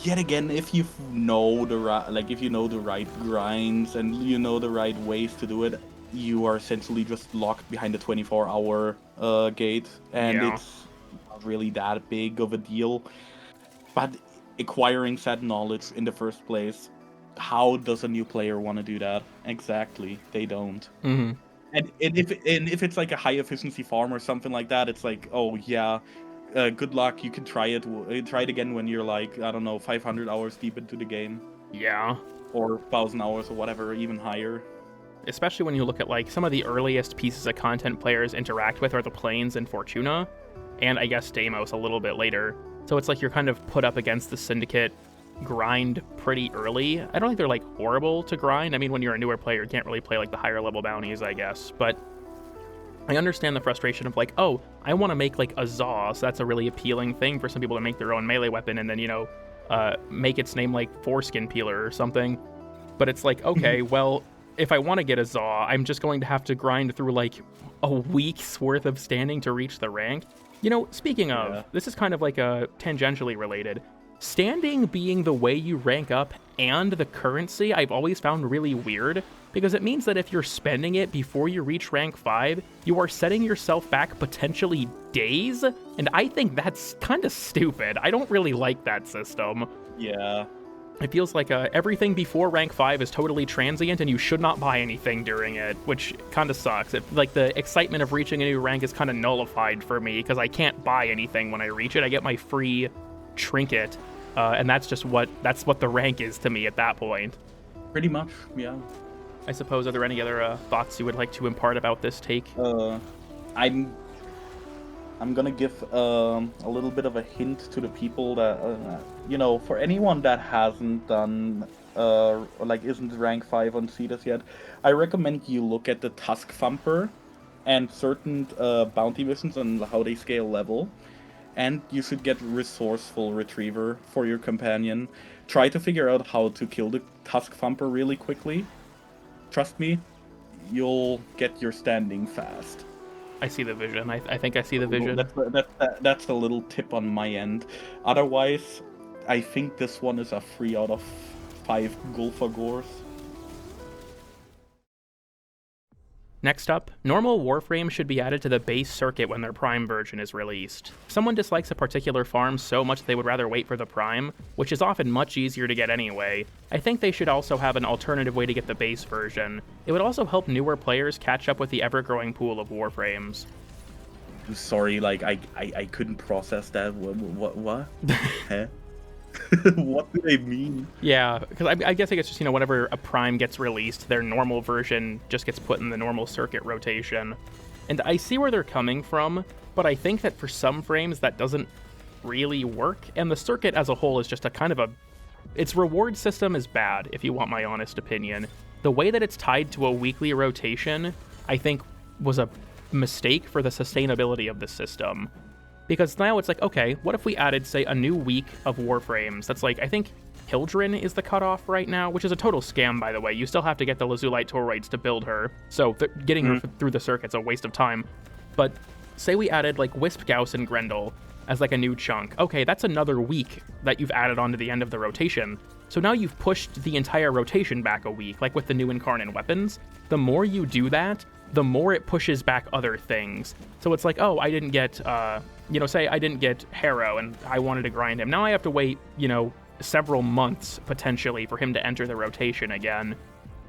Yet again, if you know the right grinds and the right ways to do it, you are essentially just locked behind a 24-hour gate, and it's really that big of a deal. But acquiring said knowledge in the first place, how does a new player want to do that? Exactly, they don't. And if it's like a high efficiency farm or something like that, it's like, oh yeah, good luck, you can try it again when you're like, I don't know, 500 hours deep into the game. Yeah. Or 1,000 hours or whatever, even higher. Especially when you look at like some of the earliest pieces of content players interact with are the Plains and Fortuna, and I guess Deimos a little bit later. So it's like you're kind of put up against the Syndicate grind pretty early. I don't think they're like horrible to grind. I mean, when you're a newer player, you can't really play like the higher level bounties, I guess. But I understand the frustration of like, oh, I want to make like a Zaw, so that's a really appealing thing for some people to make their own melee weapon and then, make its name like Foreskin Peeler or something. But it's like, okay, well, if I want to get a Zaw, I'm just going to have to grind through like a week's worth of standing to reach the rank. Speaking of, this is kind of like a tangentially related. Standing being the way you rank up and the currency I've always found really weird, because it means that if you're spending it before you reach rank 5, you are setting yourself back potentially days, and I think that's kind of stupid. I don't really like that system. Yeah. It feels like everything before rank 5 is totally transient and you should not buy anything during it, which kind of sucks. Like the excitement of reaching a new rank is kind of nullified for me because I can't buy anything when I reach it. I get my free trinket, and that's what the rank is to me at that point. Pretty much, yeah. I suppose. Are there any other thoughts you would like to impart about this take? I'm gonna give a little bit of a hint to the people that for anyone that hasn't done like isn't rank 5 on Cetus yet, I recommend you look at the Tusk Thumper and certain bounty missions and how they scale level. And you should get Resourceful Retriever for your companion. Try to figure out how to kill the Tusk Thumper really quickly. Trust me, you'll get your standing fast. I see the vision. I think I see the vision. That's a little tip on my end. Otherwise, I think this one is a 3 out of 5 Gulfagors. Next up, normal Warframe should be added to the base circuit when their Prime version is released. If someone dislikes a particular farm so much they would rather wait for the Prime, which is often much easier to get anyway, I think they should also have an alternative way to get the base version. It would also help newer players catch up with the ever-growing pool of Warframes. I'm sorry, like, I couldn't process that. What? Huh? What do they mean? Yeah, because I guess it's just, whenever a Prime gets released, their normal version just gets put in the normal circuit rotation. And I see where they're coming from, but I think that for some frames that doesn't really work, and the circuit as a whole is just a kind of a... Its reward system is bad, if you want my honest opinion. The way that it's tied to a weekly rotation, I think, was a mistake for the sustainability of the system. Because now it's like, okay, what if we added, say, a new week of Warframes? That's like, I think Hildren is the cutoff right now, which is a total scam, by the way. You still have to get the Lazulite Toroids to build her, so getting her through the circuit's a waste of time. But say we added, like, Wisp, Gauss, and Grendel as, like, a new chunk. Okay, that's another week that you've added onto the end of the rotation. So now you've pushed the entire rotation back a week, like with the new Incarnate weapons. The more you do that, the more it pushes back other things. So it's like, oh, I didn't get... say I didn't get Harrow and I wanted to grind him. Now I have to wait, several months potentially for him to enter the rotation again.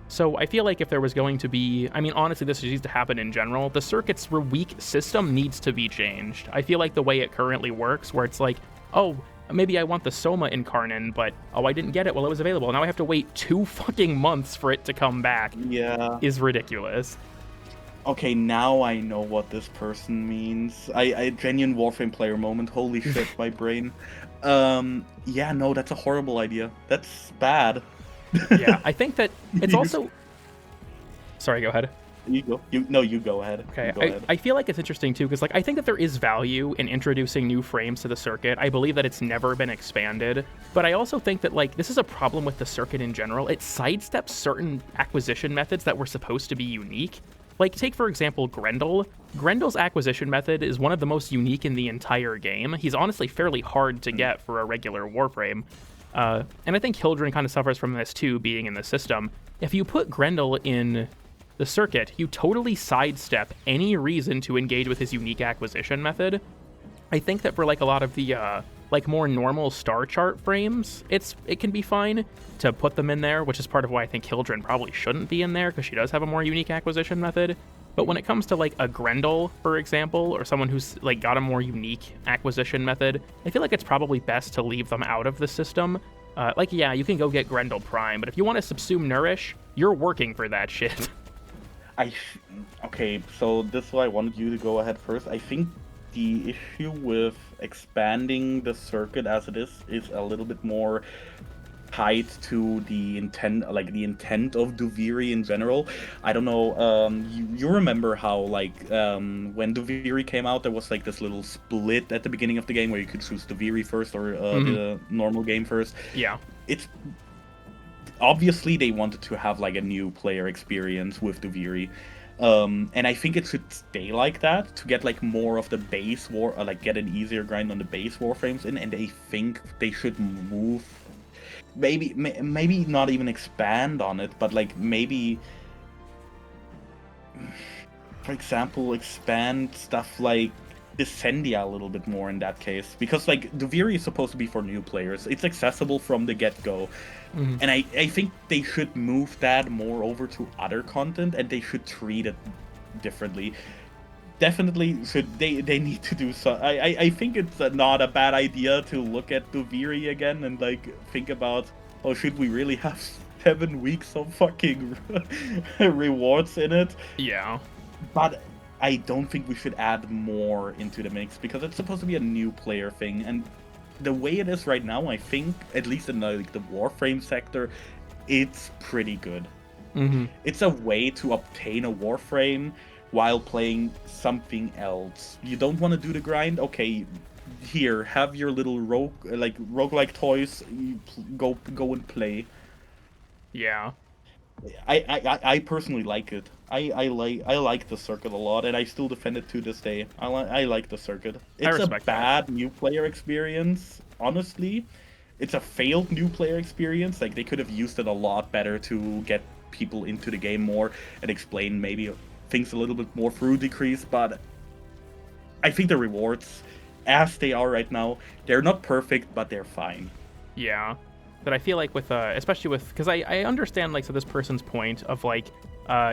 So I feel like if there was going to be, honestly, this needs to happen in general. The circuit's week system needs to be changed. I feel like the way it currently works, where it's like, oh, maybe I want the Soma Incarnate, but I didn't get it while it was available. Now I have to wait 2 fucking months for it to come back. Yeah. Is ridiculous. Okay, now I know what this person means. I genuine Warframe player moment. Holy shit, my brain. Yeah, no, that's a horrible idea. That's bad. Yeah, I think that it's also... Sorry, go ahead. You go. You go ahead. Okay, I feel like it's interesting too, because I think that there is value in introducing new frames to the circuit. I believe that it's never been expanded, but I also think that this is a problem with the circuit in general. It sidesteps certain acquisition methods that were supposed to be unique. Like, take, for example, Grendel. Grendel's acquisition method is one of the most unique in the entire game. He's honestly fairly hard to get for a regular Warframe. And I think Hildren kind of suffers from this too, being in the system. If you put Grendel in the circuit, you totally sidestep any reason to engage with his unique acquisition method. I think that for, a lot of the, more normal star chart frames, it can be fine to put them in there, which is part of why I think Hildren probably shouldn't be in there, because she does have a more unique acquisition method. But when it comes to, a Grendel, for example, or someone who's, got a more unique acquisition method, I feel like it's probably best to leave them out of the system. Yeah, you can go get Grendel Prime, but if you want to subsume Nourish, you're working for that shit. Okay, so this is why I wanted you to go ahead first. I think the issue with expanding the circuit as it is a little bit more tied to the intent, the intent of Duviri in general. I don't know, you remember how, when Duviri came out, there was, this little split at the beginning of the game where you could choose Duviri first or the normal game first? Yeah. It's... Obviously, they wanted to have, a new player experience with Duviri. And I think it should stay like that to get more of the base get an easier grind on the base Warframes in, and I think they should move, maybe not even expand on it, but maybe, for example, expand stuff like Descendia a little bit more in that case, because Duviri is supposed to be for new players. It's accessible from the get-go. And I think they should move that more over to other content, and they should treat it differently. Definitely should they need to do so. I think it's not a bad idea to look at Duviri again and think about, oh, should we really have 7 weeks of fucking rewards in it. Yeah. But I don't think we should add more into the mix because it's supposed to be a new player thing, and the way it is right now, I think, at least in the Warframe sector, it's pretty good. Mm-hmm. It's a way to obtain a Warframe while playing something else. You don't want to do the grind? Okay, here, have your little roguelike toys. You go and play. Yeah. I personally like it. I like the circuit a lot, and I still defend it to this day. I like the circuit. It's a bad new player experience, honestly. It's a failed new player experience. Like, they could have used it a lot better to get people into the game more and explain maybe things a little bit more through Decrease, but I think the rewards, as they are right now, they're not perfect, but they're fine. Yeah. But I feel like with, especially with, because I understand, like, so this person's point of, like,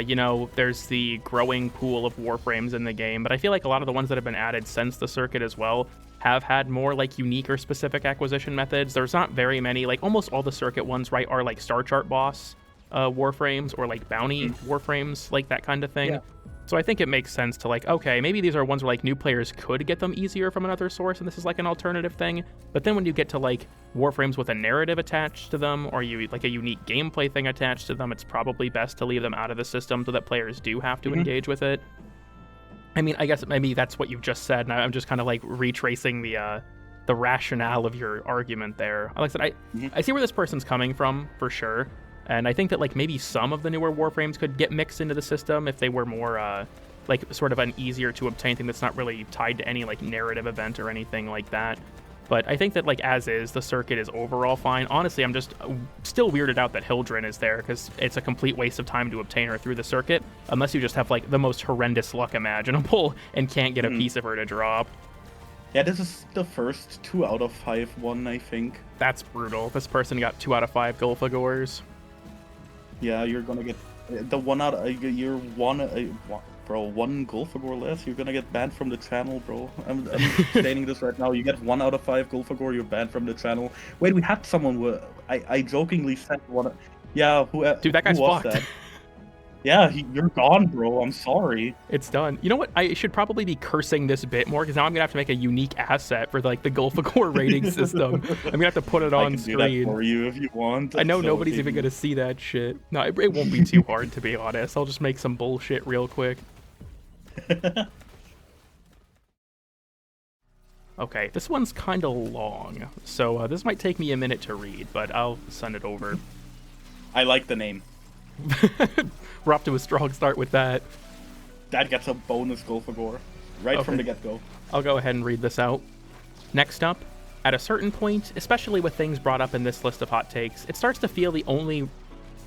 you know, there's the growing pool of Warframes in the game, but I feel like a lot of the ones that have been added since the circuit as well have had more, like, unique or specific acquisition methods. There's not very many, like, almost all the circuit ones, right, are, like, Star Chart boss Warframes or, like, bounty Warframes, like, that kind of thing. Yeah. So I think it makes sense to, like, okay, maybe these are ones where, like, new players could get them easier from another source, and this is, like, an alternative thing. But then when you get to, like, Warframes with a narrative attached to them, or like a unique gameplay thing attached to them, it's probably best to leave them out of the system so that players do have to engage with it. I mean, I guess maybe that's what you've just said, and I'm just kind of, like, retracing the rationale of your argument there. Like I said, I see where this person's coming from, for sure. And I think that, like, maybe some of the newer Warframes could get mixed into the system if they were more, like, sort of an easier to obtain thing that's not really tied to any, like, narrative event or anything like that. But I think that, like, as is, the circuit is overall fine. Honestly, I'm just still weirded out that Hildren is there, because it's a complete waste of time to obtain her through the circuit, unless you just have, like, the most horrendous luck imaginable and can't get a piece of her to drop. Yeah, this is the first 2 out of 5 one, I think. That's brutal. This person got 2 out of 5 Gulfagors. Yeah, you're gonna get the 1 out. You're bro. 1 Gulfagor less. You're gonna get banned from the channel, bro. I'm stating this right now. You get 1 out of 5 Gulfagor, you're banned from the channel. Wait, we had someone who I jokingly said one. Yeah, dude, that guy's fucked. That? Yeah, you're gone, bro. I'm sorry. It's done. You know what? I should probably be cursing this bit more, because now I'm gonna have to make a unique asset for, like, the Gulfagor rating system. I'm gonna have to put it on screen. I can do that for you if you want. I know nobody's even gonna see that shit. No, it won't be too hard, to be honest. I'll just make some bullshit real quick. Okay, this one's kind of long, so this might take me a minute to read, but I'll send it over. I like the name. We're off to a strong start with that. That gets a bonus Gulfagor right from the get-go. I'll go ahead and read this out. Next up, at a certain point, especially with things brought up in this list of hot takes, it starts to feel the only...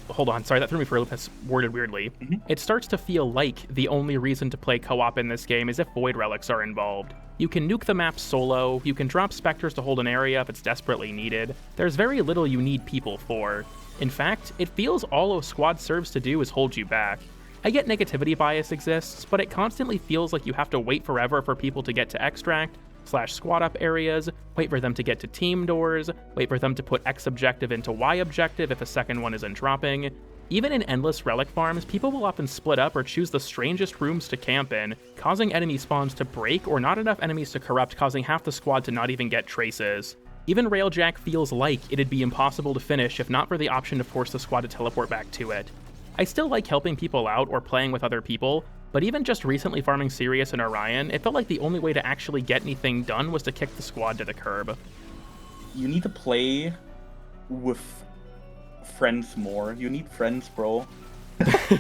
Hold on, sorry, that threw me for a loop. That's worded weirdly. It starts to feel like the only reason to play co-op in this game is if Void Relics are involved. You can nuke the map solo, you can drop Spectres to hold an area if it's desperately needed. There's very little you need people for. In fact, it feels all a squad serves to do is hold you back. I get negativity bias exists, but it constantly feels like you have to wait forever for people to get to extract, /squad up areas, wait for them to get to team doors, wait for them to put X objective into Y objective if a second one isn't dropping. Even in endless relic farms, people will often split up or choose the strangest rooms to camp in, causing enemy spawns to break or not enough enemies to corrupt, causing half the squad to not even get traces. Even Railjack feels like it'd be impossible to finish if not for the option to force the squad to teleport back to it. I still like helping people out or playing with other people, but even just recently farming Sirius and Orion, it felt like the only way to actually get anything done was to kick the squad to the curb. You need to play with friends more. You need friends, bro.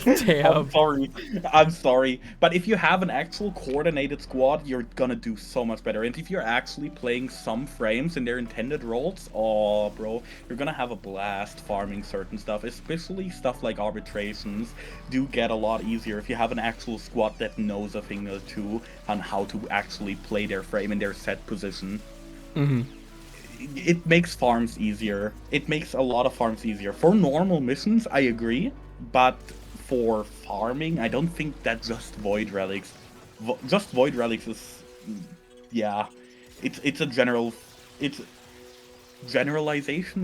Damn. I'm sorry. But if you have an actual coordinated squad, you're gonna do so much better. And if you're actually playing some frames in their intended roles, oh, bro, you're gonna have a blast farming certain stuff. Especially stuff like arbitrations do get a lot easier if you have an actual squad that knows a thing or two on how to actually play their frame in their set position. It makes farms easier. It makes a lot of farms easier. For normal missions, I agree. But for farming, I don't think that just Void Relics. Just Void Relics is, yeah, it's a generalization.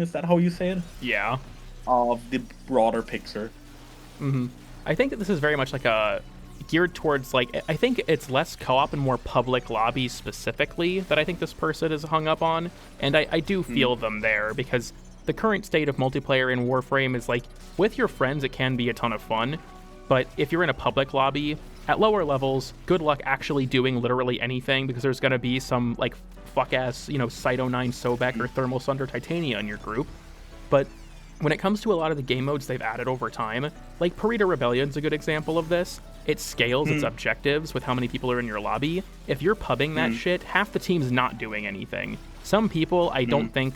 Is that how you say it? Yeah. of the broader picture. I think that this is very much like a geared towards like I think it's less co-op and more public lobbies specifically that I think this person is hung up on, and I do feel them there because the current state of multiplayer in Warframe is like with your friends it can be a ton of fun, but if you're in a public lobby at lower levels, good luck actually doing literally anything because there's going to be some like fuck ass Cyto 9 Sobek or Thermal Sunder Titania in your group. But when it comes to a lot of the game modes they've added over time, like Purita Rebellion's a good example of this. It scales its objectives with how many people are in your lobby. If you're pubbing that shit, half the team's not doing anything. Some people, I don't think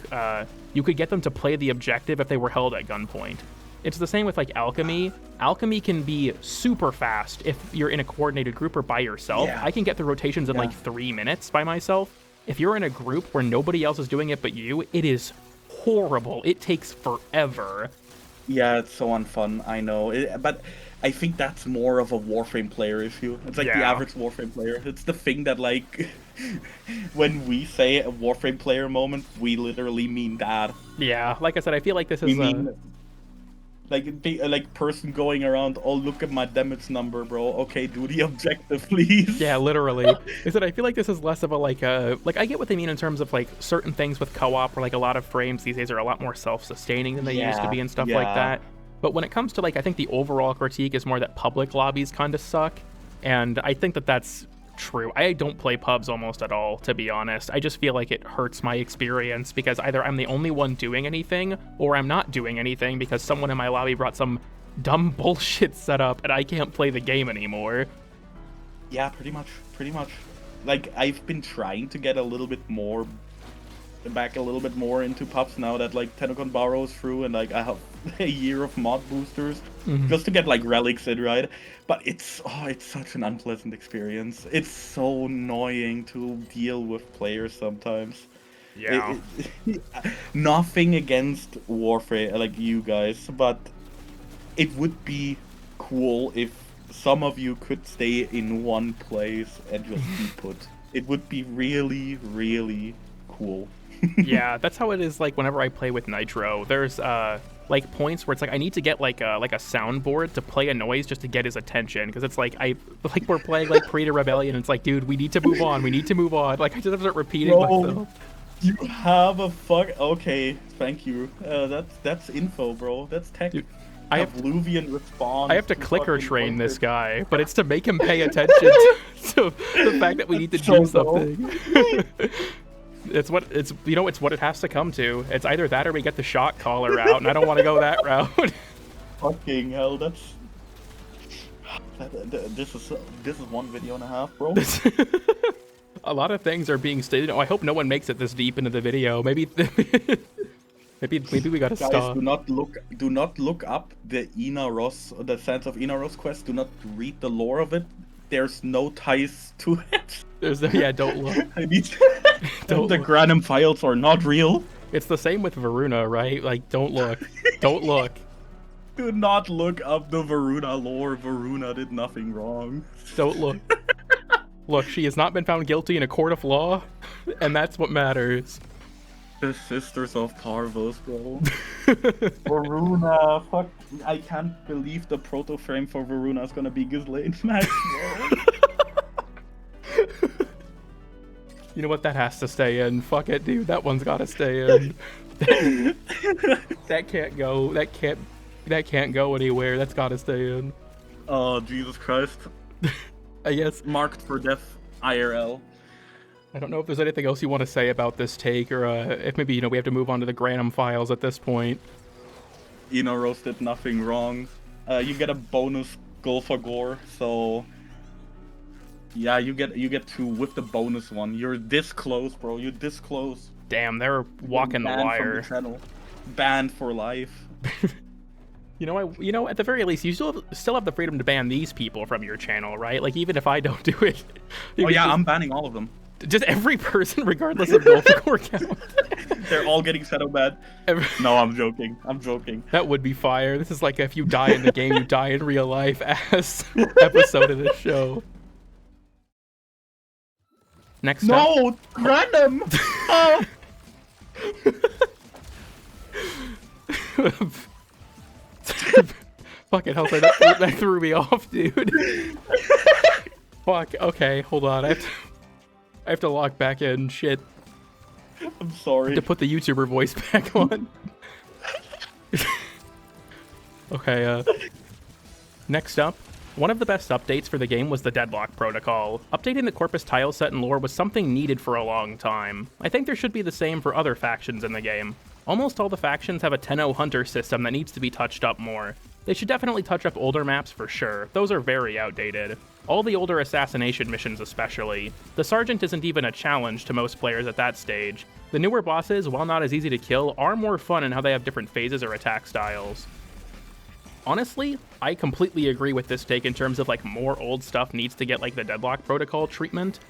you could get them to play the objective if they were held at gunpoint. It's the same with like Alchemy. Alchemy can be super fast if you're in a coordinated group or by yourself. Yeah. I can get the rotations in like 3 minutes by myself. If you're in a group where nobody else is doing it but you, it is horrible. It takes forever. Yeah, it's so unfun, I know. But I think that's more of a Warframe player issue. It's like the average Warframe player. It's the thing that, like, when we say a Warframe player moment, we literally mean that. Yeah, like I said, I feel like this is We mean, like person going around, oh, look at my damage number, bro. Okay, do the objective, please. Yeah, literally. Is that I feel like this is less of a like I get what they mean in terms of like certain things with co-op, where like a lot of frames these days are a lot more self-sustaining than they used to be and stuff like that. But when it comes to like, I think the overall critique is more that public lobbies kind of suck, and I think that that's true. I don't play pubs almost at all, to be honest. I just feel like it hurts my experience because either I'm the only one doing anything or I'm not doing anything because someone in my lobby brought some dumb bullshit setup and I can't play the game anymore. Yeah, pretty much. Like, I've been trying to get back a little bit more into pubs now that like Tenokon borrows through and like I have a year of mod boosters just to get like relics in, right? But it's such an unpleasant experience. It's so annoying to deal with players sometimes. Yeah. Nothing against Warframe, like you guys, but it would be cool if some of you could stay in one place and just be put. It would be really, really cool. Yeah, that's how it is. Like whenever I play with Nitro, there's like points where it's like I need to get like a soundboard to play a noise just to get his attention because it's like we're playing like Purita Rebellion and it's like, dude, we need to move on. Like I just have to start repeating myself. You have a okay, thank you. That's info, bro. That's tech. Dude, I have to clicker train this guy, but it's to make him pay attention to the fact that we need to do something. It's what it has to come to. It's either that or we get the shot caller out, and I don't want to go that route. Fucking hell, this is 1 video and a half, bro. A lot of things are being stated. Oh, I hope no one makes it this deep into the video. Maybe we gotta Guys, stop. Do not look up the the Sands of Inaros quest. Do not read the lore of it. There's no ties to it. Don't look. The Granum files are not real. It's the same with Varuna, right? Like, don't look. Don't look. Do not look up the Varuna lore. Varuna did nothing wrong. Don't look. Look, she has not been found guilty in a court of law, and that's what matters. The Sisters of Parvos, bro. Varuna, fuck. I can't believe the proto frame for Varuna is gonna be Ghislaine Max, bro. You know what? That has to stay in. Fuck it, dude. That one's gotta stay in. That can't go. That can't go anywhere. That's gotta stay in. Oh, Jesus Christ. I guess. Marked for death, IRL. I don't know if there's anything else you want to say about this take, or if maybe we have to move on to the Granum files at this point. Inaros did nothing wrong. You get a bonus goal for gore, so yeah, you get 2 with the bonus one. You're this close, bro. You're this close. Damn, they're walking the wire. Banned for life. At the very least, you still have the freedom to ban these people from your channel, right? Like, even if I don't do it. Oh yeah, I'm banning all of them. Just every person, regardless of Golfcore count. They're all getting shadow banned. No, I'm joking. That would be fire. This is like if you die in the game, you die in real life as episode of this show. Next up. No! Random! Oh. Fucking hell, sorry, that threw me off, dude. Fuck, okay, hold on. I have to log back in. Shit. I'm sorry. To put the YouTuber voice back on. Okay, next up. One of the best updates for the game was the Deadlock protocol. Updating the Corpus tile set and lore was something needed for a long time. I think there should be the same for other factions in the game. Almost all the factions have a 10-0 hunter system that needs to be touched up more. They should definitely touch up older maps for sure, those are very outdated. All the older assassination missions especially. The Sergeant isn't even a challenge to most players at that stage. The newer bosses, while not as easy to kill, are more fun in how they have different phases or attack styles. Honestly, I completely agree with this take in terms of like more old stuff needs to get like the Deadlock protocol treatment.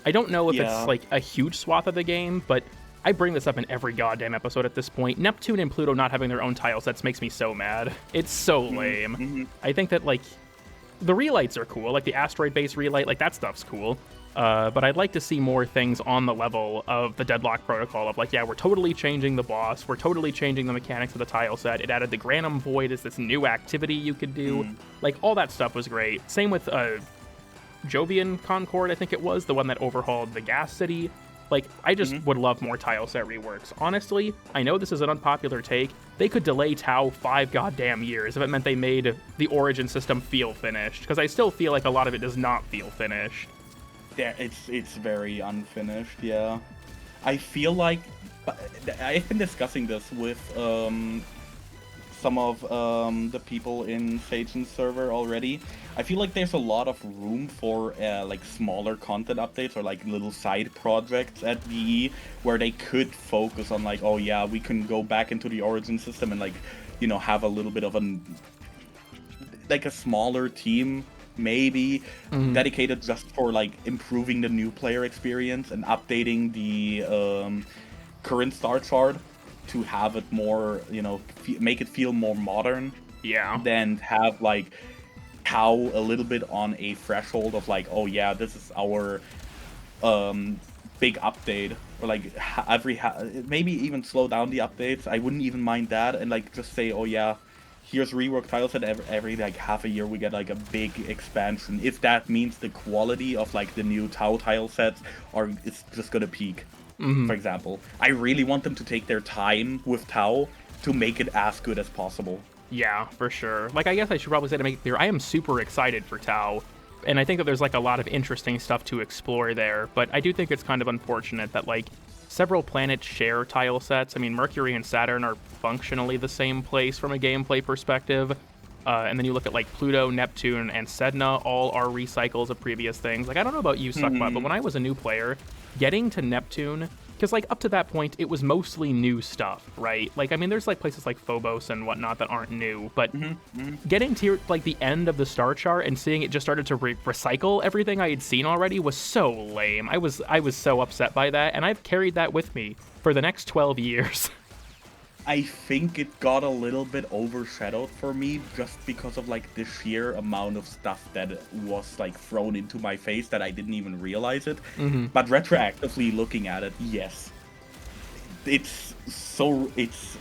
I don't know if it's like a huge swath of the game, but I bring this up in every goddamn episode at this point. Neptune and Pluto not having their own tile sets makes me so mad. It's so lame. I think that like the relights are cool, like the asteroid base relight, like that stuff's cool. But I'd like to see more things on the level of the Deadlock protocol of like, yeah, we're totally changing the boss, we're totally changing the mechanics of the tile set, it added the Granum Void as this new activity you could do. Like, all that stuff was great. Same with Jovian Concord, I think it was, the one that overhauled the Gas City. Like, I just would love more tile set reworks. Honestly, I know this is an unpopular take. They could delay Tau 5 goddamn years if it meant they made the Origin system feel finished, because I still feel like a lot of it does not feel finished. Yeah, it's very unfinished, yeah. I feel like... I've been discussing this with some of the people in Sage's server already. I feel like there's a lot of room for like smaller content updates or like little side projects at DE where they could focus on like, oh yeah, we can go back into the Origin system and like, you know, have a little bit of a smaller team maybe dedicated just for like improving the new player experience and updating the current star chart to have it more, you know, make it feel more modern. Yeah. Than have like Tau a little bit on a threshold of like, oh yeah, this is our big update, or like maybe even slow down the updates. I wouldn't even mind that, and like just say, oh yeah, here's rework tile set every like half a year we get like a big expansion. If that means the quality of like the new Tau tile sets it's just gonna peak. For example, I really want them to take their time with Tau to make it as good as possible. Yeah, for sure. Like, I guess I should probably say, to make it clear, I am super excited for Tau, and I think that there's like a lot of interesting stuff to explore there, but I do think it's kind of unfortunate that like several planets share tile sets. I mean, Mercury and Saturn are functionally the same place from a gameplay perspective, and then you look at like Pluto, Neptune, and Sedna all are recycles of previous things. Like, I don't know about you, SuccMut, but when I was a new player, getting to Neptune, because like up to that point it was mostly new stuff, right? Like, I mean, there's like places like Phobos and whatnot that aren't new, but getting to like the end of the star chart and seeing it just started to recycle everything I had seen already was so lame. I was so upset by that, and I've carried that with me for the next 12 years. I think it got a little bit overshadowed for me just because of like the sheer amount of stuff that was like thrown into my face that I didn't even realize it. But retroactively looking at it, yes, it's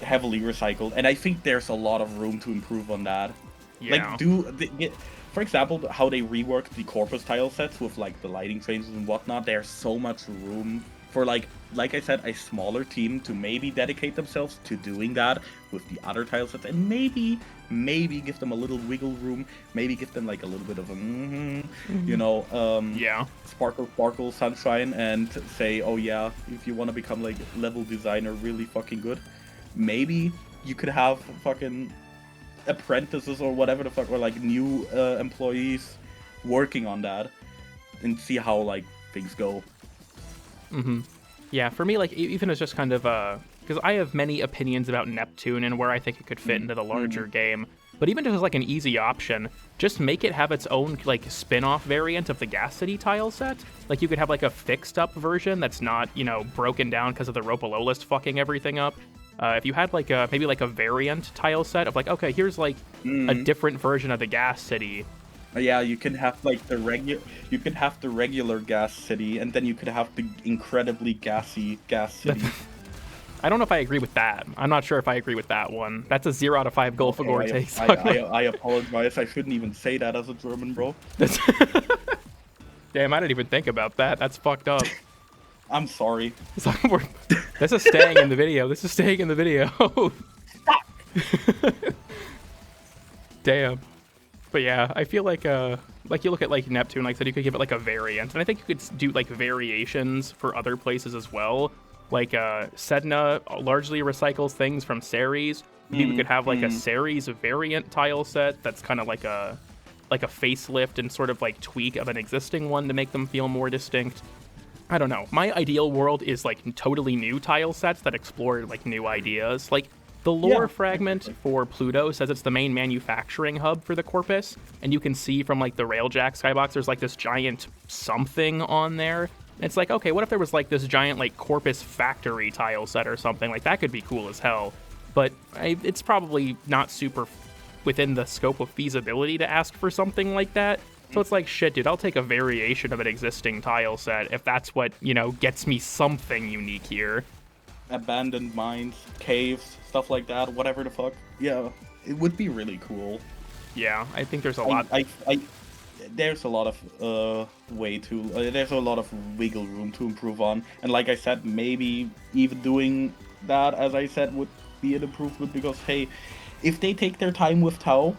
heavily recycled, and I think there's a lot of room to improve on that. Yeah. Like, for example, how they reworked the Corpus tile sets with like the lighting changes and whatnot. There's so much room for like I said, a smaller team to maybe dedicate themselves to doing that with the other tile sets, and maybe give them a little wiggle room, maybe give them like a little bit of a you know, sparkle sunshine, and say, oh yeah, if you want to become like level designer really fucking good, maybe you could have fucking apprentices or whatever the fuck, or like new employees working on that, and see how like things go. Yeah, for me, like, even as just kind of, because I have many opinions about Neptune and where I think it could fit into the larger game, but even just as, like, an easy option, just make it have its own, like, spin-off variant of the Gas City tile set. Like, you could have, like, a fixed-up version that's not, you know, broken down because of the Ropalo list fucking everything up. If you had, like, maybe, like, a variant tile set of, like, okay, here's, like, a different version of the Gas City. Yeah, you can have like you can have the regular Gas City, and then you could have the incredibly gassy Gas City. I don't know if I agree with that. I'm not sure if I agree with that one. That's a 0 out of 5 Golfagor Okay, take. I apologize. I shouldn't even say that as a German, bro. Damn, I didn't even think about that. That's fucked up. I'm sorry. This is staying in the video. This is staying in the video. Damn. But yeah, I feel like you look at like Neptune, like I said, you could give it like a variant, and I think you could do like variations for other places as well. Like Sedna largely recycles things from Ceres. Maybe we could have like a Ceres variant tile set that's kind of like a facelift and sort of like tweak of an existing one to make them feel more distinct. I don't know. My ideal world is like totally new tile sets that explore like new ideas. Like the lore fragment for Pluto says it's the main manufacturing hub for the Corpus, and you can see from like the Railjack skybox there's like this giant something on there. And it's like, okay, what if there was like this giant like Corpus factory tile set or something? Like that could be cool as hell. But it's probably not super within the scope of feasibility to ask for something like that. So it's like, shit, dude, I'll take a variation of an existing tile set if that's what, you know, gets me something unique here. Abandoned mines, caves, stuff like that, whatever the fuck. Yeah, it would be really cool. Yeah, I think there's a lot. There's a lot of there's a lot of wiggle room to improve on. And like I said, maybe even doing that, as I said, would be an improvement because, hey, if they take their time with Tau,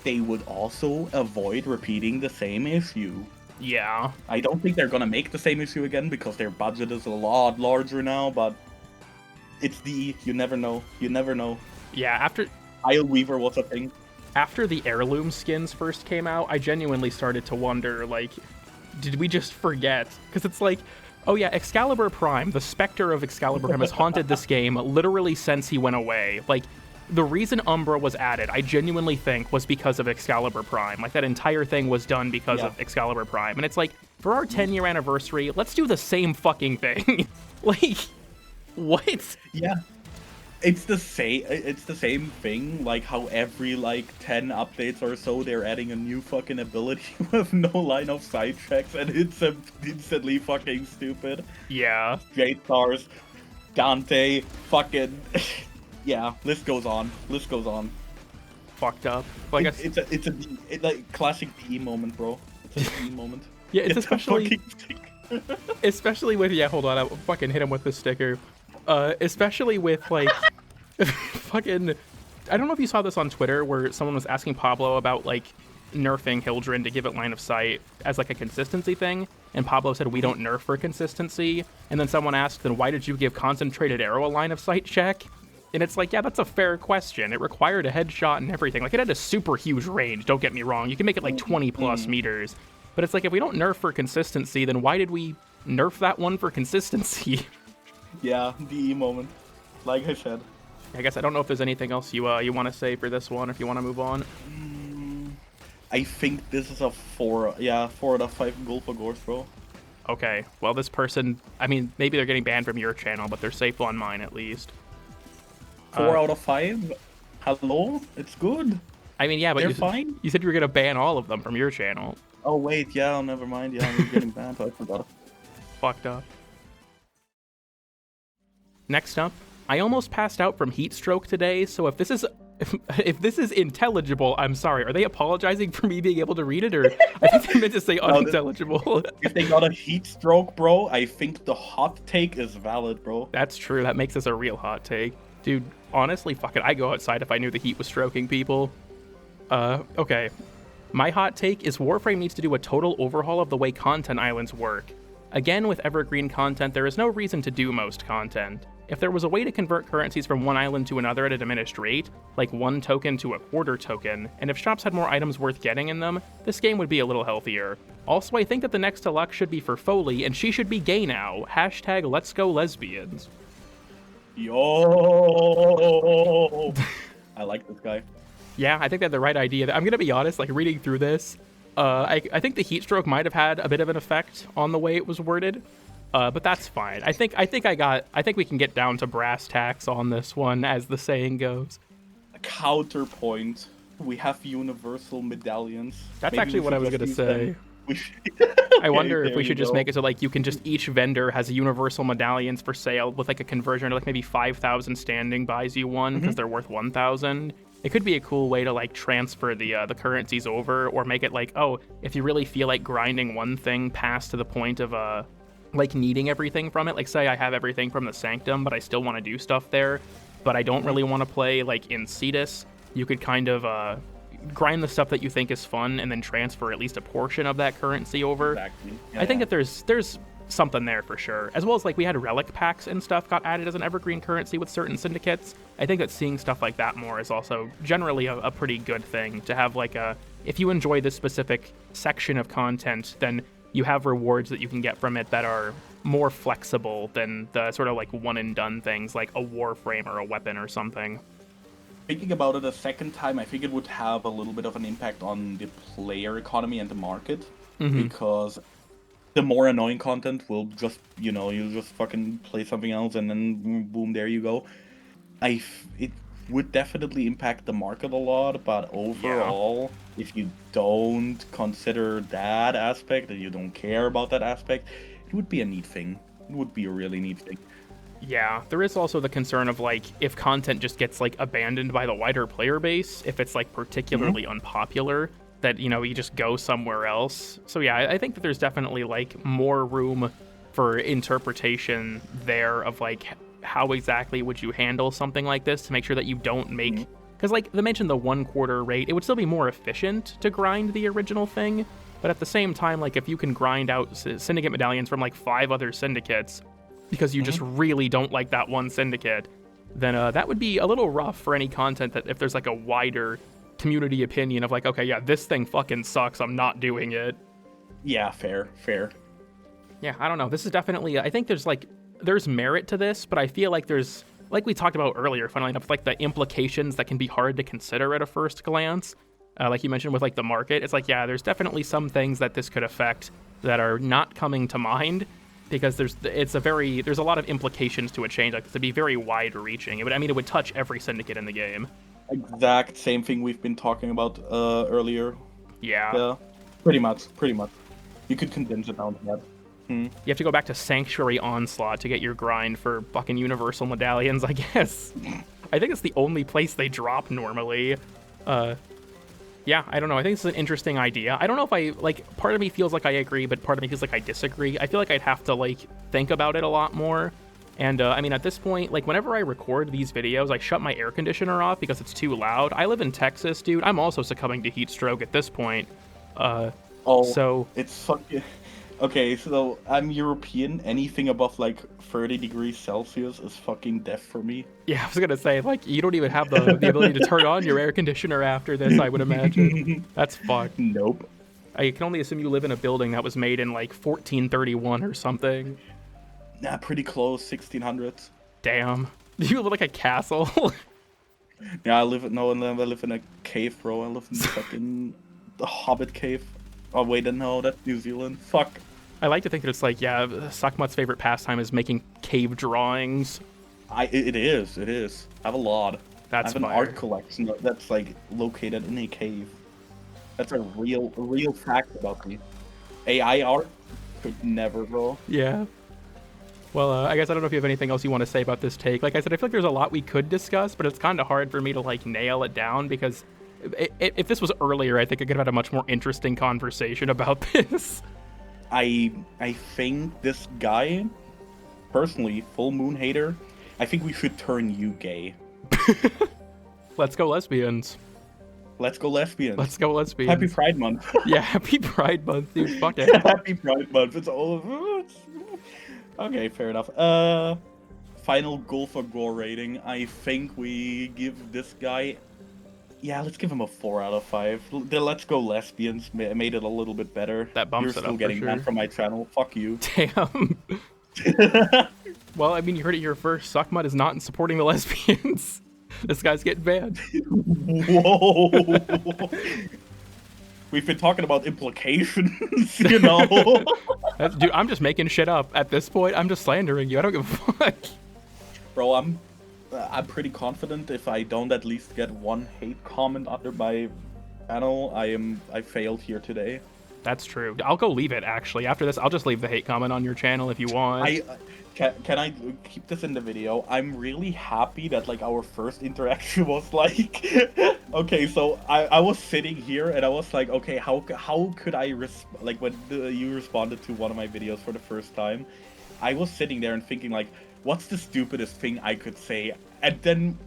they would also avoid repeating the same issue. Yeah. I don't think they're gonna make the same issue again because their budget is a lot larger now, but it's you never know. You never know. Yeah, after Isle Weaver was a thing. After the heirloom skins first came out, I genuinely started to wonder, like, did we just forget? Because it's like, oh yeah, Excalibur Prime, the specter of Excalibur Prime has haunted this game literally since he went away. Like, the reason Umbra was added, I genuinely think, was because of Excalibur Prime. Like, that entire thing was done because of Excalibur Prime. And it's like, for our 10-year anniversary, let's do the same fucking thing. Like, what? Yeah. It's the same thing, like how every, like, 10 updates or so, they're adding a new fucking ability with no line of sight checks, and it's instantly fucking stupid. Yeah. Great Stars, Dante, fucking... Yeah, list goes on. Fucked up. Like it's like classic DE moment, bro. It's a DE moment. Yeah, it's especially especially with hold on, I'll fucking hit him with the sticker. Especially with like fucking I don't know if you saw this on Twitter where someone was asking Pablo about like nerfing Hildren to give it line of sight as like a consistency thing, and Pablo said we don't nerf for consistency, and then someone asked, then why did you give concentrated arrow a line of sight check? And it's like, yeah, that's a fair question. It required a headshot and everything. Like, it had a super huge range, don't get me wrong. You can make it like 20 plus meters. But it's like, if we don't nerf for consistency, then why did we nerf that one for consistency? Yeah, DE moment. Like I said. I guess I don't know if there's anything else you want to say for this one, if you want to move on. I think this is a 4 out of 5 Golfagors, bro. Okay, well, this person, I mean, maybe they're getting banned from your channel, but they're safe on mine at least. 4 out of 5? Hello? It's good. I mean, yeah, but they're fine. You said you were gonna ban all of them from your channel. Oh wait, yeah, never mind. Yeah, I'm getting banned. I forgot. Fucked up. Next up, I almost passed out from heat stroke today, so if this is intelligible, I'm sorry. Are they apologizing for me being able to read it, or I think they meant to say unintelligible? If they got a heat stroke, bro, I think the hot take is valid, bro. That's true. That makes this a real hot take. Dude, honestly, fuck it. I'd go outside if I knew the heat was stroking people. Okay. My hot take is Warframe needs to do a total overhaul of the way content islands work. Again, with evergreen content, there is no reason to do most content. If there was a way to convert currencies from one island to another at a diminished rate, like 1 token to a quarter token, and if shops had more items worth getting in them, this game would be a little healthier. Also, I think that the next deluxe should be for Foley, and she should be gay now. # let's go lesbians. Yo! I like this guy. Yeah, I think they had the right idea. I'm gonna be honest, like reading through this, I think the heat stroke might have had a bit of an effect on the way it was worded, but that's fine. I think we can get down to brass tacks on this one, as the saying goes. A counterpoint. We have universal medallions. That's actually what I was gonna say. We should... I wonder Okay, if we there should you just go. make it so like you can just each vendor has universal medallions for sale with like a conversion to like maybe 5,000 standing buys you one because they're worth 1,000. It could be a cool way to like transfer the currencies over, or make it like, oh, if you really feel like grinding one thing past to the point of like needing everything from it. Like say I have everything from the Sanctum, but I still want to do stuff there, but I don't really want to play like in Cetus. You could kind of grind the stuff that you think is fun and then transfer at least a portion of that currency over. Exactly. Yeah, I think that there's something there for sure. As well as like we had relic packs and stuff got added as an evergreen currency with certain syndicates. I think that seeing stuff like that more is also generally a pretty good thing to have. Like if you enjoy this specific section of content, then you have rewards that you can get from it that are more flexible than the sort of like one and done things like a Warframe or a weapon or something. Thinking about it a second time, I think it would have a little bit of an impact on the player economy and the market, because the more annoying content will just, you'll just fucking play something else and then boom, there you go. It would definitely impact the market a lot, but overall, if you don't consider that aspect and you don't care about that aspect, it would be a neat thing. It would be a really neat thing. Yeah, there is also the concern of like if content just gets like abandoned by the wider player base, if it's like particularly unpopular, that you just go somewhere else. So yeah, I think that there's definitely like more room for interpretation there of like how exactly would you handle something like this to make sure that you don't make, because like they mentioned the 1/4 rate, it would still be more efficient to grind the original thing, but at the same time, like if you can grind out syndicate medallions from like 5 other syndicates because you just really don't like that one syndicate, then that would be a little rough for any content that if there's like a wider community opinion of like, okay, yeah, this thing fucking sucks, I'm not doing it. Yeah, fair. Yeah, I don't know. This is definitely, I think there's merit to this, but I feel like there's, like we talked about earlier, funnily enough, like the implications that can be hard to consider at a first glance. Like you mentioned with like the market, it's like, yeah, there's definitely some things that this could affect that are not coming to mind, because there's a lot of implications to a change like this to be very wide reaching. It would touch every syndicate in the game. Exact same thing we've been talking about earlier. Yeah. Pretty much. You could condense it down to that. You have to go back to Sanctuary Onslaught to get your grind for fucking universal medallions, I guess. I think it's the only place they drop normally. Yeah, I don't know. I think it's an interesting idea. I don't know if I, like, part of me feels like I agree, but part of me feels like I disagree. I feel like I'd have to, like, think about it a lot more. And, at this point, like, whenever I record these videos, I shut my air conditioner off because it's too loud. I live in Texas, dude. I'm also succumbing to heat stroke at this point. So... It's fucking... Okay, so I'm European. Anything above, like, 30 degrees Celsius is fucking death for me. Yeah, I was gonna say, like, you don't even have the ability to turn on your air conditioner after this, I would imagine. That's fucked. Nope. I can only assume you live in a building that was made in, like, 1431 or something. Nah, pretty close, 1600s. Damn. Do you live in, like, a castle? Yeah, I live in a cave, bro. I live in fucking the Hobbit cave. Oh, wait, no, that's New Zealand. Fuck. I like to think that it's like, yeah, SuccMut's favorite pastime is making cave drawings. It is. I have a lot. That's I have an fire. art collection that's, like, located in a cave. That's a real fact about me. AI art could never, bro. Yeah. Well, I guess I don't know if you have anything else you want to say about this take. Like I said, I feel like there's a lot we could discuss, but it's kind of hard for me to, like, nail it down because if this was earlier, I think I could have had a much more interesting conversation about this. I think this guy, personally, full moon hater, I think we should turn you gay. Let's go lesbians. Let's go lesbians. Let's go lesbians. Happy Pride Month. Yeah, happy Pride Month, dude. Fuck it. Happy Pride Month. It's all... Okay, fair enough. Final goal for gore rating. I think we give this guy... Yeah, let's give him a 4 out of 5. The Let's Go Lesbians made it a little bit better. That bumps You're it still up getting for banned sure. from my channel. Fuck you. Damn. Well, I mean, you heard it here first. SuccMut is not in supporting the lesbians. This guy's getting banned. Whoa. We've been talking about implications, you know? Dude, I'm just making shit up. At this point, I'm just slandering you. I don't give a fuck. Bro, I'm pretty confident if I don't at least get one hate comment under my channel, I failed here today. That's true. I'll go leave it, actually. After this, I'll just leave the hate comment on your channel if you want. Can I keep this in the video? I'm really happy that like our first interaction was like, okay, so I was sitting here and I was like, okay, how could I like when you responded to one of my videos for the first time, I was sitting there and thinking like, what's the stupidest thing I could say? And then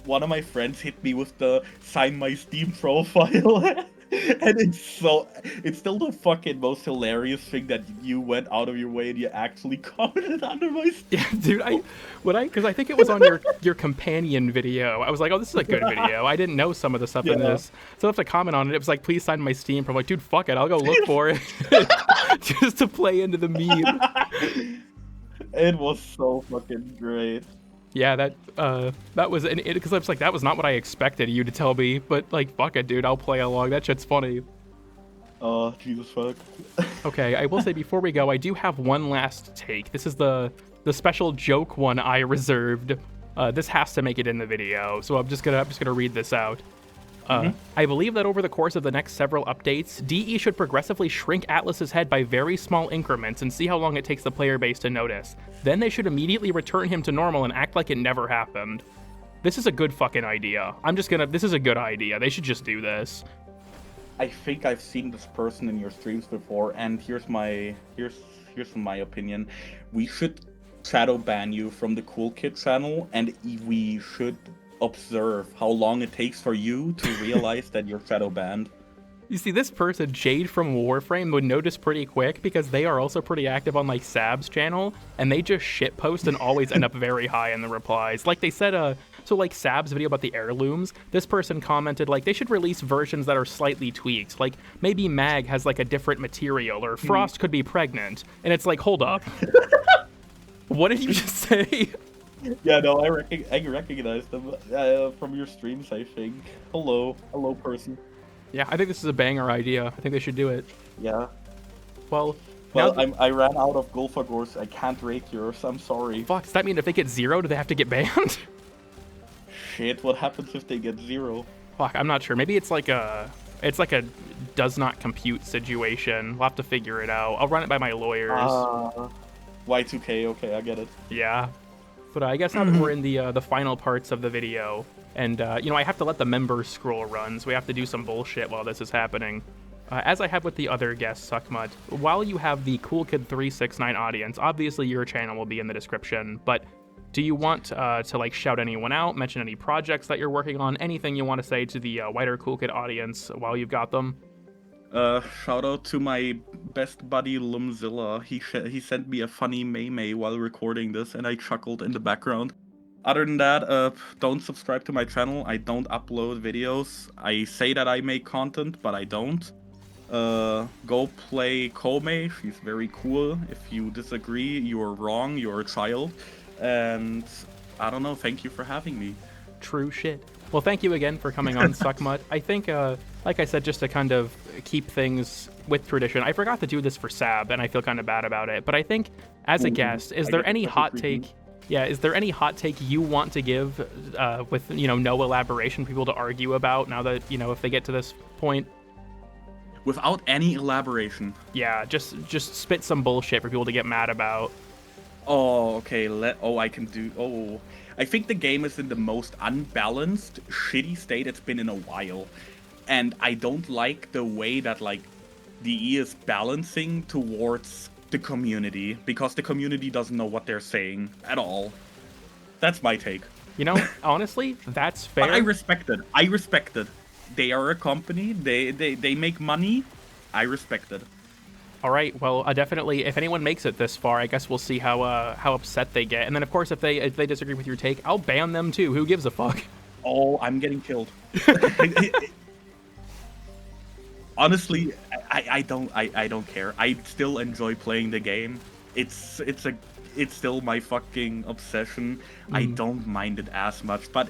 one of my friends hit me with the sign my Steam profile. And it's still the fucking most hilarious thing that you went out of your way and you actually commented under my Steam. Yeah, dude, because I think it was on your companion video. I was like, oh, this is a good video. I didn't know some of the stuff in this. So I have to comment on it. It was like, please sign my Steam. I'm like, dude, fuck it. I'll go look for it. Just to play into the meme. It was so fucking great. Yeah, that was because I was like, that was not what I expected you to tell me, but like, fuck it, dude, I'll play along. That shit's funny. Oh, Jesus fuck. Okay, I will say before we go, I do have one last take. This is the special joke one I reserved. This has to make it in the video, so I'm just gonna read this out. I believe that over the course of the next several updates, DE should progressively shrink Atlas's head by very small increments and see how long it takes the player base to notice. Then they should immediately return him to normal and act like it never happened. This is a good fucking idea. This is a good idea. They should just do this. I think I've seen this person in your streams before, and here's my opinion. We should shadow ban you from the CoolKid channel, and we should observe how long it takes for you to realize that you're shadow banned. You see, this person, Jade from Warframe, would notice pretty quick because they are also pretty active on like Sab's channel, and they just shitpost and always end up very high in the replies. Like they said, so like Sab's video about the heirlooms, this person commented like they should release versions that are slightly tweaked. Like maybe Mag has like a different material, or Frost could be pregnant. And it's like, hold up. What did you just say? Yeah, no, I recognize them from your streams, I think. Hello person. Yeah, I think this is a banger idea. I think they should do it. Yeah. Well, I ran out of Golfagors. I can't rate yours. I'm sorry. Fuck, does that mean if they get 0, do they have to get banned? Shit, what happens if they get 0? Fuck, I'm not sure. Maybe it's like a does not compute situation. We'll have to figure it out. I'll run it by my lawyers. Y2K, okay, I get it. Yeah. But I guess now that we're in the final parts of the video, and I have to let the members scroll run, so we have to do some bullshit while this is happening. As I have with the other guests, SuccMut, while you have the CoolKid 369 audience, obviously your channel will be in the description, but do you want to like shout anyone out, mention any projects that you're working on, anything you want to say to the wider CoolKid audience while you've got them? Shout out to my best buddy Lumzilla. He sent me a funny meme while recording this, and I chuckled in the background. Other than that, don't subscribe to my channel. I don't upload videos. I say that I make content, but I don't. Go play Koumei. She's very cool. If you disagree, you're wrong. You're a child. And I don't know. Thank you for having me. True shit. Well, thank you again for coming on, SuccMut. I think, like I said, just to kind of keep things with tradition, I forgot to do this for Sab, and I feel kind of bad about it. But I think, as a guest, is there any hot take? Yeah, is there any hot take you want to give with, no elaboration for people to argue about now that, if they get to this point? Without any elaboration. Yeah, just spit some bullshit for people to get mad about. Oh, okay. I think the game is in the most unbalanced, shitty state it's been in a while. And I don't like the way that, like, DE is balancing towards the community, because the community doesn't know what they're saying at all. That's my take. Honestly, that's fair. But I respect it. They are a company. They make money. I respect it. All right. Well, definitely. If anyone makes it this far, I guess we'll see how upset they get. And then, of course, if they disagree with your take, I'll ban them too. Who gives a fuck? Oh, I'm getting killed. Honestly, I don't care. I still enjoy playing the game. It's still my fucking obsession. I don't mind it as much. But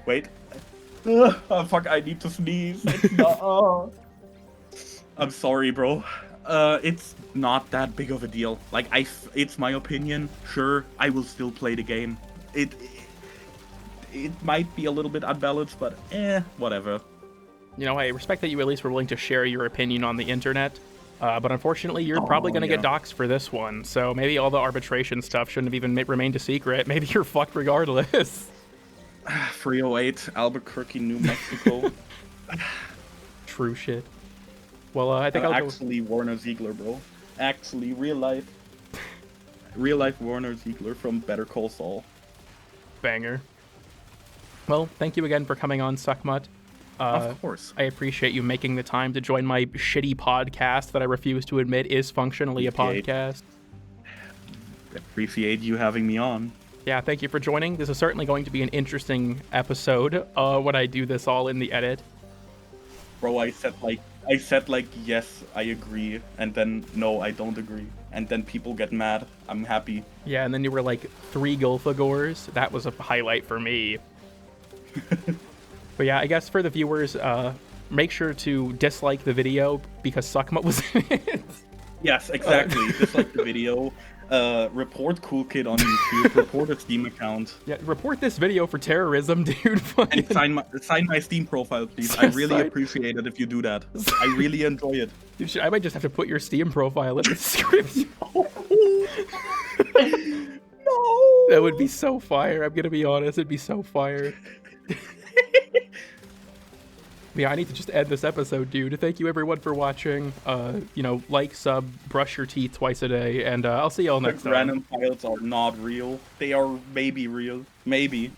wait. Oh, fuck! I need to sneeze. It's not, I'm sorry, bro. It's not that big of a deal. Like, it's my opinion. Sure, I will still play the game. It might be a little bit unbalanced, but whatever. I respect that you at least were willing to share your opinion on the internet. But unfortunately, you're probably going to get doxxed for this one. So maybe all the arbitration stuff shouldn't have even remained a secret. Maybe you're fucked regardless. 308, Albuquerque, New Mexico. True shit. Well, I think I'll actually go... Warner Ziegler, bro. Actually, real life Warner Ziegler from Better Call Saul. Banger. Well, thank you again for coming on, SuccMut. Of course. I appreciate you making the time to join my shitty podcast that I refuse to admit is functionally a podcast. Appreciate you having me on. Yeah, thank you for joining. This is certainly going to be an interesting episode when I do this all in the edit. Bro, I said yes, I agree, and then no, I don't agree. And then people get mad. I'm happy. Yeah, and then you were like 3 Gulfagors. That was a highlight for me. But yeah, I guess for the viewers, make sure to dislike the video because SuccMut was in it. Yes, exactly. Dislike the video. Report CoolKid on YouTube. Report a Steam account. Yeah, report this video for terrorism, dude. And sign my Steam profile, please. I really appreciate it if you do that. I really enjoy it. I might just have to put your Steam profile in the description. No. That would be so fire. I'm gonna be honest. It'd be so fire. Yeah, I need to just end this episode, dude. Thank you everyone for watching. Like, sub, brush your teeth twice a day, and I'll see y'all next time. Random files are not real. They are maybe real. Maybe.